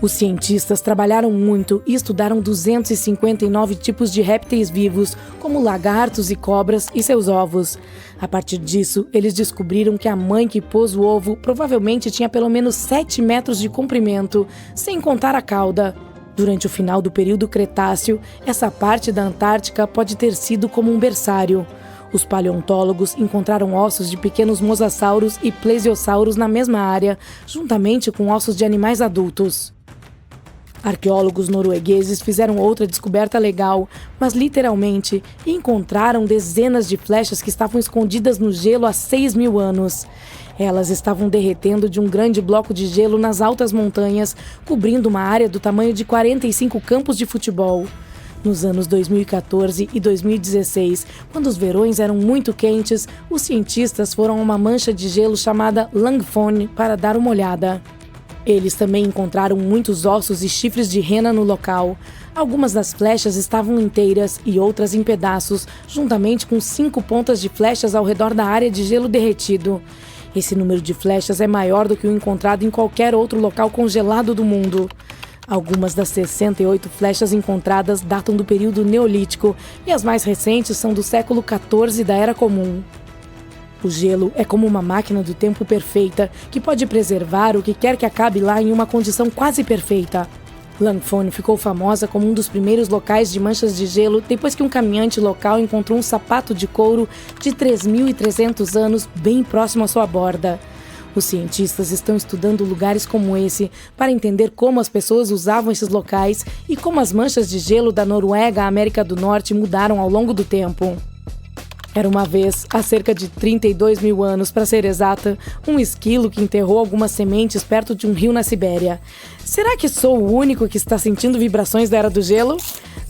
Os cientistas trabalharam muito e estudaram 259 tipos de répteis vivos, como lagartos e cobras e seus ovos. A partir disso, eles descobriram que a mãe que pôs o ovo provavelmente tinha pelo menos 7 metros de comprimento, sem contar a cauda. Durante o final do período Cretáceo, essa parte da Antártica pode ter sido como um berçário. Os paleontólogos encontraram ossos de pequenos mosassauros e plesiosauros na mesma área, juntamente com ossos de animais adultos. Arqueólogos noruegueses fizeram outra descoberta legal, mas literalmente encontraram dezenas de flechas que estavam escondidas no gelo há 6.000 anos. Elas estavam derretendo de um grande bloco de gelo nas altas montanhas, cobrindo uma área do tamanho de 45 campos de futebol. Nos anos 2014 e 2016, quando os verões eram muito quentes, os cientistas foram a uma mancha de gelo chamada Langfone para dar uma olhada. Eles também encontraram muitos ossos e chifres de rena no local. Algumas das flechas estavam inteiras e outras em pedaços, juntamente com 5 pontas de flechas ao redor da área de gelo derretido. Esse número de flechas é maior do que o encontrado em qualquer outro local congelado do mundo. Algumas das 68 flechas encontradas datam do período Neolítico e as mais recentes são do século XIV da Era Comum. O gelo é como uma máquina do tempo perfeita, que pode preservar o que quer que acabe lá em uma condição quase perfeita. Langfone ficou famosa como um dos primeiros locais de manchas de gelo depois que um caminhante local encontrou um sapato de couro de 3.300 anos bem próximo à sua borda. Os cientistas estão estudando lugares como esse para entender como as pessoas usavam esses locais e como as manchas de gelo da Noruega à América do Norte mudaram ao longo do tempo. Era uma vez, há cerca de 32.000 anos, para ser exata, um esquilo que enterrou algumas sementes perto de um rio na Sibéria. Será que sou o único que está sentindo vibrações da Era do Gelo?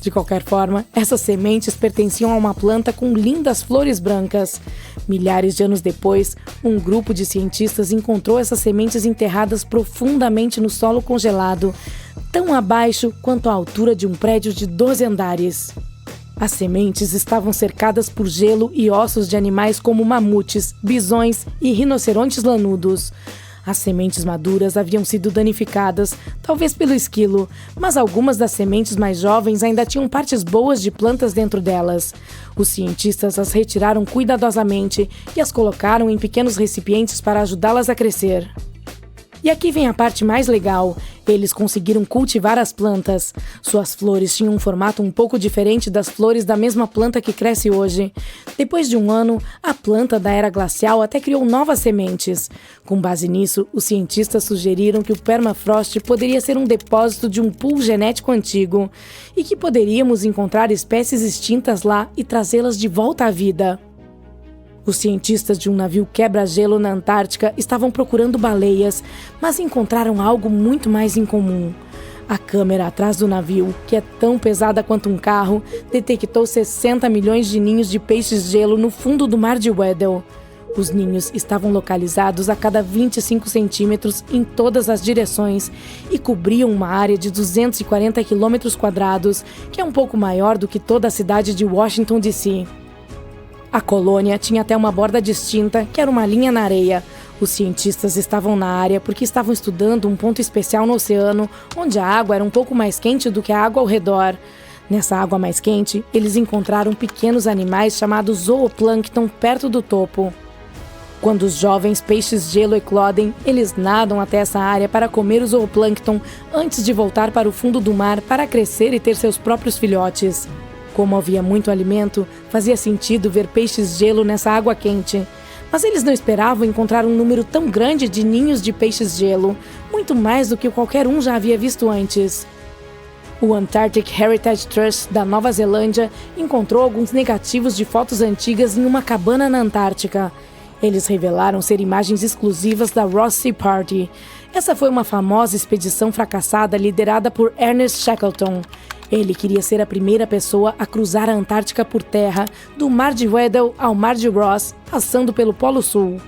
De qualquer forma, essas sementes pertenciam a uma planta com lindas flores brancas. Milhares de anos depois, um grupo de cientistas encontrou essas sementes enterradas profundamente no solo congelado, tão abaixo quanto a altura de um prédio de 12 andares. As sementes estavam cercadas por gelo e ossos de animais como mamutes, bisões e rinocerontes lanudos. As sementes maduras haviam sido danificadas, talvez pelo esquilo, mas algumas das sementes mais jovens ainda tinham partes boas de plantas dentro delas. Os cientistas as retiraram cuidadosamente e as colocaram em pequenos recipientes para ajudá-las a crescer. E aqui vem a parte mais legal. Eles conseguiram cultivar as plantas. Suas flores tinham um formato um pouco diferente das flores da mesma planta que cresce hoje. Depois de um ano, a planta da era glacial até criou novas sementes. Com base nisso, os cientistas sugeriram que o permafrost poderia ser um depósito de um pool genético antigo e que poderíamos encontrar espécies extintas lá e trazê-las de volta à vida. Os cientistas de um navio quebra-gelo na Antártica estavam procurando baleias, mas encontraram algo muito mais incomum. A câmera atrás do navio, que é tão pesada quanto um carro, detectou 60 milhões de ninhos de peixes-gelo no fundo do mar de Weddell. Os ninhos estavam localizados a cada 25 centímetros em todas as direções e cobriam uma área de 240 quilômetros quadrados, que é um pouco maior do que toda a cidade de Washington, D.C. A colônia tinha até uma borda distinta, que era uma linha na areia. Os cientistas estavam na área porque estavam estudando um ponto especial no oceano, onde a água era um pouco mais quente do que a água ao redor. Nessa água mais quente, eles encontraram pequenos animais chamados zooplâncton perto do topo. Quando os jovens peixes-gelo eclodem, eles nadam até essa área para comer o zooplâncton antes de voltar para o fundo do mar para crescer e ter seus próprios filhotes. Como havia muito alimento, fazia sentido ver peixes-gelo nessa água quente. Mas eles não esperavam encontrar um número tão grande de ninhos de peixes-gelo, muito mais do que qualquer um já havia visto antes. O Antarctic Heritage Trust da Nova Zelândia encontrou alguns negativos de fotos antigas em uma cabana na Antártica. Eles revelaram ser imagens exclusivas da Ross Sea Party. Essa foi uma famosa expedição fracassada liderada por Ernest Shackleton. Ele queria ser a primeira pessoa a cruzar a Antártica por terra, do Mar de Weddell ao Mar de Ross, passando pelo Polo Sul.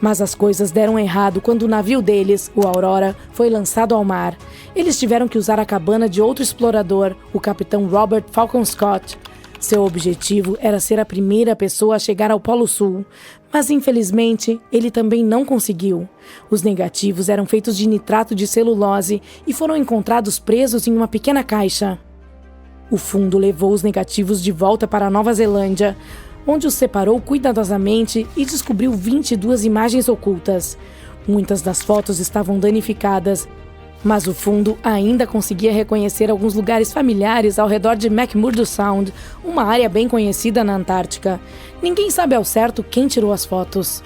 Mas as coisas deram errado quando o navio deles, o Aurora, foi lançado ao mar. Eles tiveram que usar a cabana de outro explorador, o capitão Robert Falcon Scott. Seu objetivo era ser a primeira pessoa a chegar ao Polo Sul, mas infelizmente ele também não conseguiu. Os negativos eram feitos de nitrato de celulose e foram encontrados presos em uma pequena caixa. O fundo levou os negativos de volta para a Nova Zelândia, onde os separou cuidadosamente e descobriu 22 imagens ocultas. Muitas das fotos estavam danificadas, mas o fundo ainda conseguia reconhecer alguns lugares familiares ao redor de McMurdo Sound, uma área bem conhecida na Antártica. Ninguém sabe ao certo quem tirou as fotos.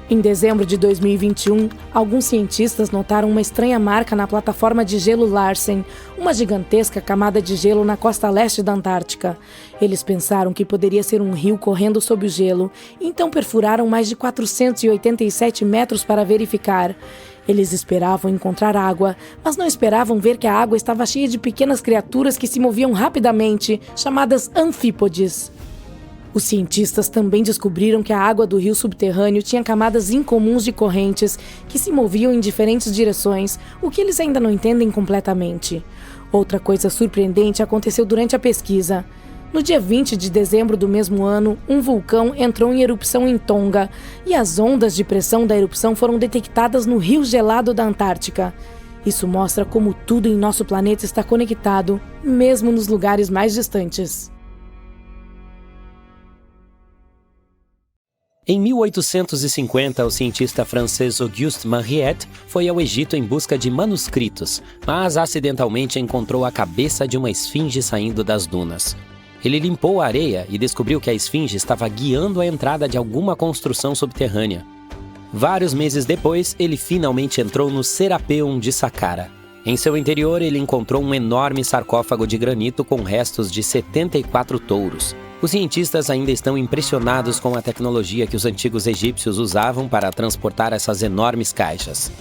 Em dezembro de 2021, alguns cientistas notaram uma estranha marca na plataforma de gelo Larsen, uma gigantesca camada de gelo na costa leste da Antártica. Eles pensaram que poderia ser um rio correndo sob o gelo, então perfuraram mais de 487 metros para verificar. Eles esperavam encontrar água, mas não esperavam ver que a água estava cheia de pequenas criaturas que se moviam rapidamente, chamadas anfípodes. Os cientistas também descobriram que a água do rio subterrâneo tinha camadas incomuns de correntes que se moviam em diferentes direções, o que eles ainda não entendem completamente. Outra coisa surpreendente aconteceu durante a pesquisa. No dia 20 de dezembro do mesmo ano, um vulcão entrou em erupção em Tonga e as ondas de pressão da erupção foram detectadas no rio gelado da Antártica. Isso mostra como tudo em nosso planeta está conectado, mesmo nos lugares mais distantes. Em 1850, o cientista francês Auguste Mariette foi ao Egito em busca de manuscritos, mas acidentalmente encontrou a cabeça de uma esfinge saindo das dunas. Ele limpou a areia e descobriu que a esfinge estava guiando a entrada de alguma construção subterrânea. Vários meses depois, ele finalmente entrou no Serapeum de Saqqara. Em seu interior, ele encontrou um enorme sarcófago de granito com restos de 74 touros. Os cientistas ainda estão impressionados com a tecnologia que os antigos egípcios usavam para transportar essas enormes caixas.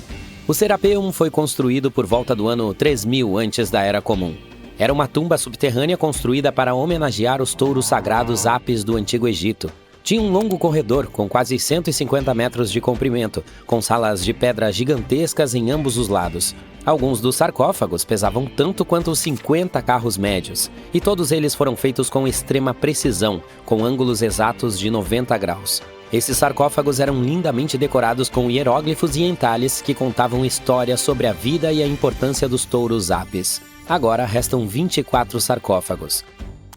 O Serapeum foi construído por volta do ano 3000 antes da Era Comum. Era uma tumba subterrânea construída para homenagear os touros sagrados Apis do Antigo Egito. Tinha um longo corredor com quase 150 metros de comprimento, com salas de pedra gigantescas em ambos os lados. Alguns dos sarcófagos pesavam tanto quanto 50 carros médios, e todos eles foram feitos com extrema precisão, com ângulos exatos de 90 graus. Esses sarcófagos eram lindamente decorados com hieróglifos e entalhes que contavam histórias sobre a vida e a importância dos touros apis. Agora restam 24 sarcófagos.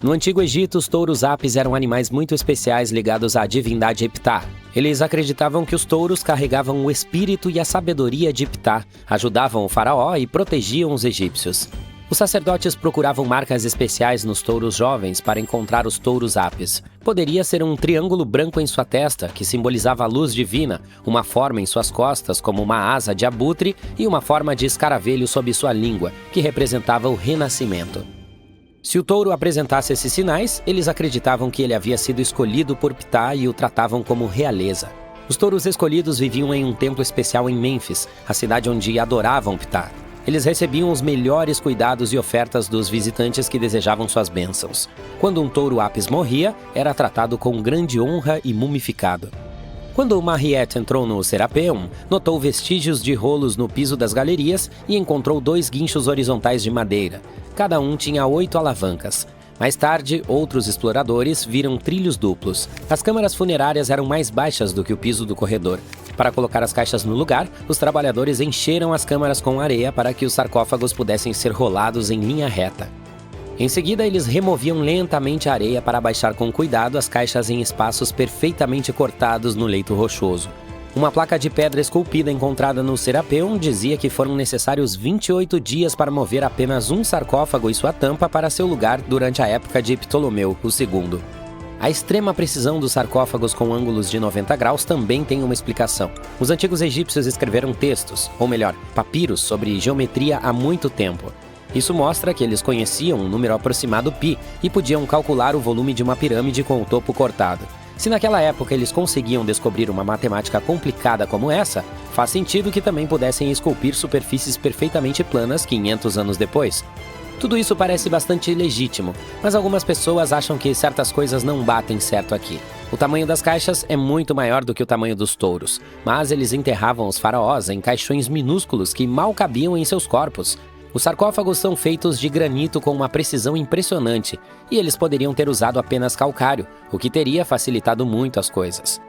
No Antigo Egito, os touros apis eram animais muito especiais ligados à divindade Ptah. Eles acreditavam que os touros carregavam o espírito e a sabedoria de Ptah, ajudavam o faraó e protegiam os egípcios. Os sacerdotes procuravam marcas especiais nos touros jovens para encontrar os touros apis. Poderia ser um triângulo branco em sua testa, que simbolizava a luz divina, uma forma em suas costas, como uma asa de abutre, e uma forma de escaravelho sob sua língua, que representava o renascimento. Se o touro apresentasse esses sinais, eles acreditavam que ele havia sido escolhido por Ptah e o tratavam como realeza. Os touros escolhidos viviam em um templo especial em Mênfis, a cidade onde adoravam Ptah. Eles recebiam os melhores cuidados e ofertas dos visitantes que desejavam suas bênçãos. Quando um touro apis morria, era tratado com grande honra e mumificado. Quando Mariette entrou no Serapeum, notou vestígios de rolos no piso das galerias e encontrou 2 guinchos horizontais de madeira. Cada um tinha 8 alavancas. Mais tarde, outros exploradores viram trilhos duplos. As câmaras funerárias eram mais baixas do que o piso do corredor. Para colocar as caixas no lugar, os trabalhadores encheram as câmaras com areia para que os sarcófagos pudessem ser rolados em linha reta. Em seguida, eles removiam lentamente a areia para abaixar com cuidado as caixas em espaços perfeitamente cortados no leito rochoso. Uma placa de pedra esculpida encontrada no Serapeum dizia que foram necessários 28 dias para mover apenas um sarcófago e sua tampa para seu lugar durante a época de Ptolomeu II. A extrema precisão dos sarcófagos com ângulos de 90 graus também tem uma explicação. Os antigos egípcios escreveram textos, ou melhor, papiros, sobre geometria há muito tempo. Isso mostra que eles conheciam um número aproximado π e podiam calcular o volume de uma pirâmide com o topo cortado. Se naquela época eles conseguiam descobrir uma matemática complicada como essa, faz sentido que também pudessem esculpir superfícies perfeitamente planas 500 anos depois. Tudo isso parece bastante legítimo, mas algumas pessoas acham que certas coisas não batem certo aqui. O tamanho das caixas é muito maior do que o tamanho dos touros, mas eles enterravam os faraós em caixões minúsculos que mal cabiam em seus corpos. Os sarcófagos são feitos de granito com uma precisão impressionante, e eles poderiam ter usado apenas calcário, o que teria facilitado muito as coisas.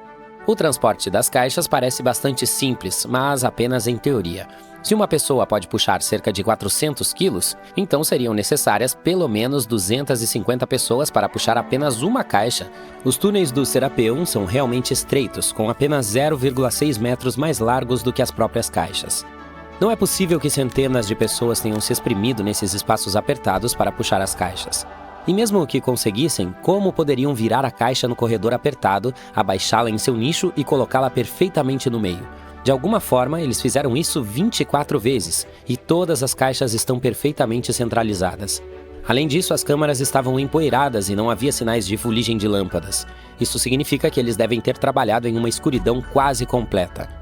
O transporte das caixas parece bastante simples, mas apenas em teoria. Se uma pessoa pode puxar cerca de 400 quilos, então seriam necessárias pelo menos 250 pessoas para puxar apenas uma caixa. Os túneis do Serapeum são realmente estreitos, com apenas 0,6 metros mais largos do que as próprias caixas. Não é possível que centenas de pessoas tenham se exprimido nesses espaços apertados para puxar as caixas. E mesmo que conseguissem, como poderiam virar a caixa no corredor apertado, abaixá-la em seu nicho e colocá-la perfeitamente no meio? De alguma forma, eles fizeram isso 24 vezes, e todas as caixas estão perfeitamente centralizadas. Além disso, as câmaras estavam empoeiradas e não havia sinais de fuligem de lâmpadas. Isso significa que eles devem ter trabalhado em uma escuridão quase completa.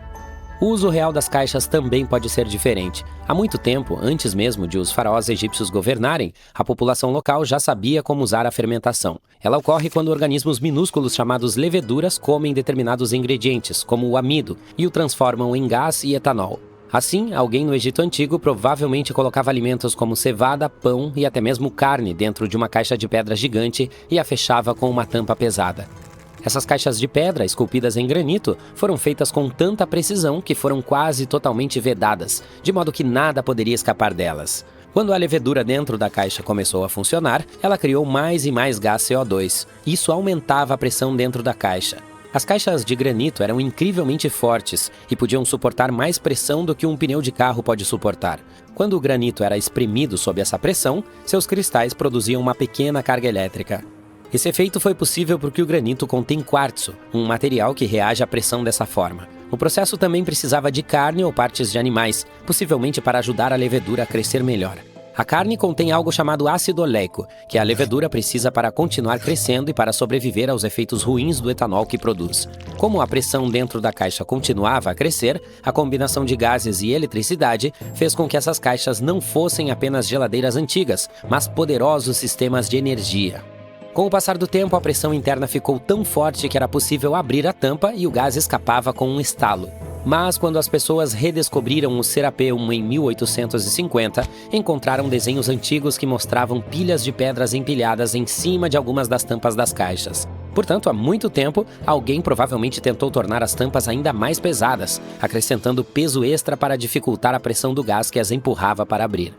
O uso real das caixas também pode ser diferente. Há muito tempo, antes mesmo de os faraós egípcios governarem, a população local já sabia como usar a fermentação. Ela ocorre quando organismos minúsculos chamados leveduras comem determinados ingredientes, como o amido, e o transformam em gás e etanol. Assim, alguém no Egito Antigo provavelmente colocava alimentos como cevada, pão e até mesmo carne dentro de uma caixa de pedra gigante e a fechava com uma tampa pesada. Essas caixas de pedra, esculpidas em granito, foram feitas com tanta precisão que foram quase totalmente vedadas, de modo que nada poderia escapar delas. Quando a levedura dentro da caixa começou a funcionar, ela criou mais e mais gás CO2. Isso aumentava a pressão dentro da caixa. As caixas de granito eram incrivelmente fortes e podiam suportar mais pressão do que um pneu de carro pode suportar. Quando o granito era espremido sob essa pressão, seus cristais produziam uma pequena carga elétrica. Esse efeito foi possível porque o granito contém quartzo, um material que reage à pressão dessa forma. O processo também precisava de carne ou partes de animais, possivelmente para ajudar a levedura a crescer melhor. A carne contém algo chamado ácido oleico, que a levedura precisa para continuar crescendo e para sobreviver aos efeitos ruins do etanol que produz. Como a pressão dentro da caixa continuava a crescer, a combinação de gases e eletricidade fez com que essas caixas não fossem apenas geladeiras antigas, mas poderosos sistemas de energia. Com o passar do tempo, a pressão interna ficou tão forte que era possível abrir a tampa e o gás escapava com um estalo. Mas quando as pessoas redescobriram o Serapeum em 1850, encontraram desenhos antigos que mostravam pilhas de pedras empilhadas em cima de algumas das tampas das caixas. Portanto, há muito tempo, alguém provavelmente tentou tornar as tampas ainda mais pesadas, acrescentando peso extra para dificultar a pressão do gás que as empurrava para abrir.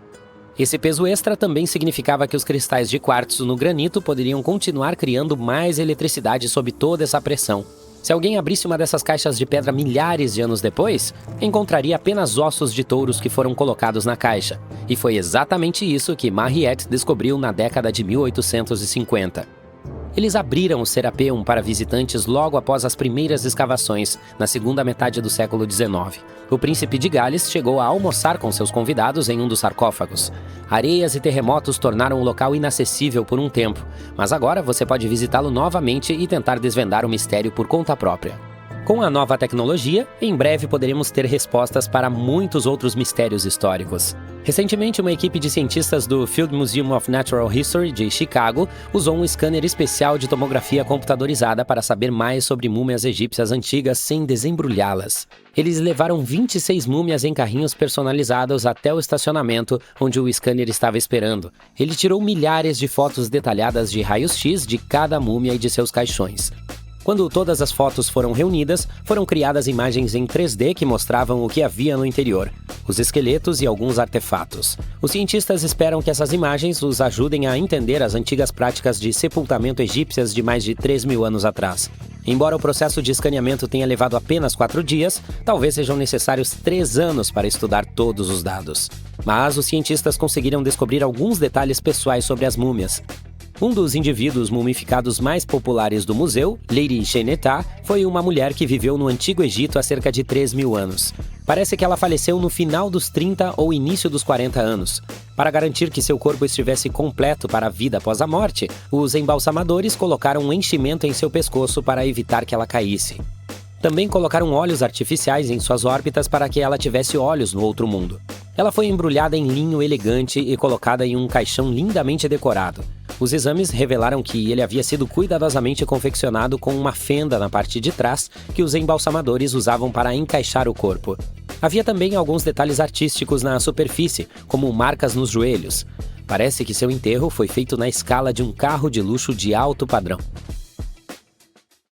Esse peso extra também significava que os cristais de quartzo no granito poderiam continuar criando mais eletricidade sob toda essa pressão. Se alguém abrisse uma dessas caixas de pedra milhares de anos depois, encontraria apenas ossos de touros que foram colocados na caixa. E foi exatamente isso que Mariette descobriu na década de 1850. Eles abriram o Serapeum para visitantes logo após as primeiras escavações, na segunda metade do século XIX. O príncipe de Gales chegou a almoçar com seus convidados em um dos sarcófagos. Areias e terremotos tornaram o local inacessível por um tempo, mas agora você pode visitá-lo novamente e tentar desvendar o mistério por conta própria. Com a nova tecnologia, em breve poderemos ter respostas para muitos outros mistérios históricos. Recentemente, uma equipe de cientistas do Field Museum of Natural History de Chicago usou um scanner especial de tomografia computadorizada para saber mais sobre múmias egípcias antigas sem desembrulhá-las. Eles levaram 26 múmias em carrinhos personalizados até o estacionamento onde o scanner estava esperando. Ele tirou milhares de fotos detalhadas de raios-x de cada múmia e de seus caixões. Quando todas as fotos foram reunidas, foram criadas imagens em 3D que mostravam o que havia no interior, os esqueletos e alguns artefatos. Os cientistas esperam que essas imagens os ajudem a entender as antigas práticas de sepultamento egípcias de mais de 3.000 anos atrás. Embora o processo de escaneamento tenha levado apenas 4 dias, talvez sejam necessários 3 anos para estudar todos os dados. Mas os cientistas conseguiram descobrir alguns detalhes pessoais sobre as múmias. Um dos indivíduos mumificados mais populares do museu, Lady Shenetá, foi uma mulher que viveu no Antigo Egito há cerca de 3.000 anos. Parece que ela faleceu no final dos 30 ou início dos 40 anos. Para garantir que seu corpo estivesse completo para a vida após a morte, os embalsamadores colocaram um enchimento em seu pescoço para evitar que ela caísse. Também colocaram olhos artificiais em suas órbitas para que ela tivesse olhos no outro mundo. Ela foi embrulhada em linho elegante e colocada em um caixão lindamente decorado. Os exames revelaram que ele havia sido cuidadosamente confeccionado com uma fenda na parte de trás que os embalsamadores usavam para encaixar o corpo. Havia também alguns detalhes artísticos na superfície, como marcas nos joelhos. Parece que seu enterro foi feito na escala de um carro de luxo de alto padrão.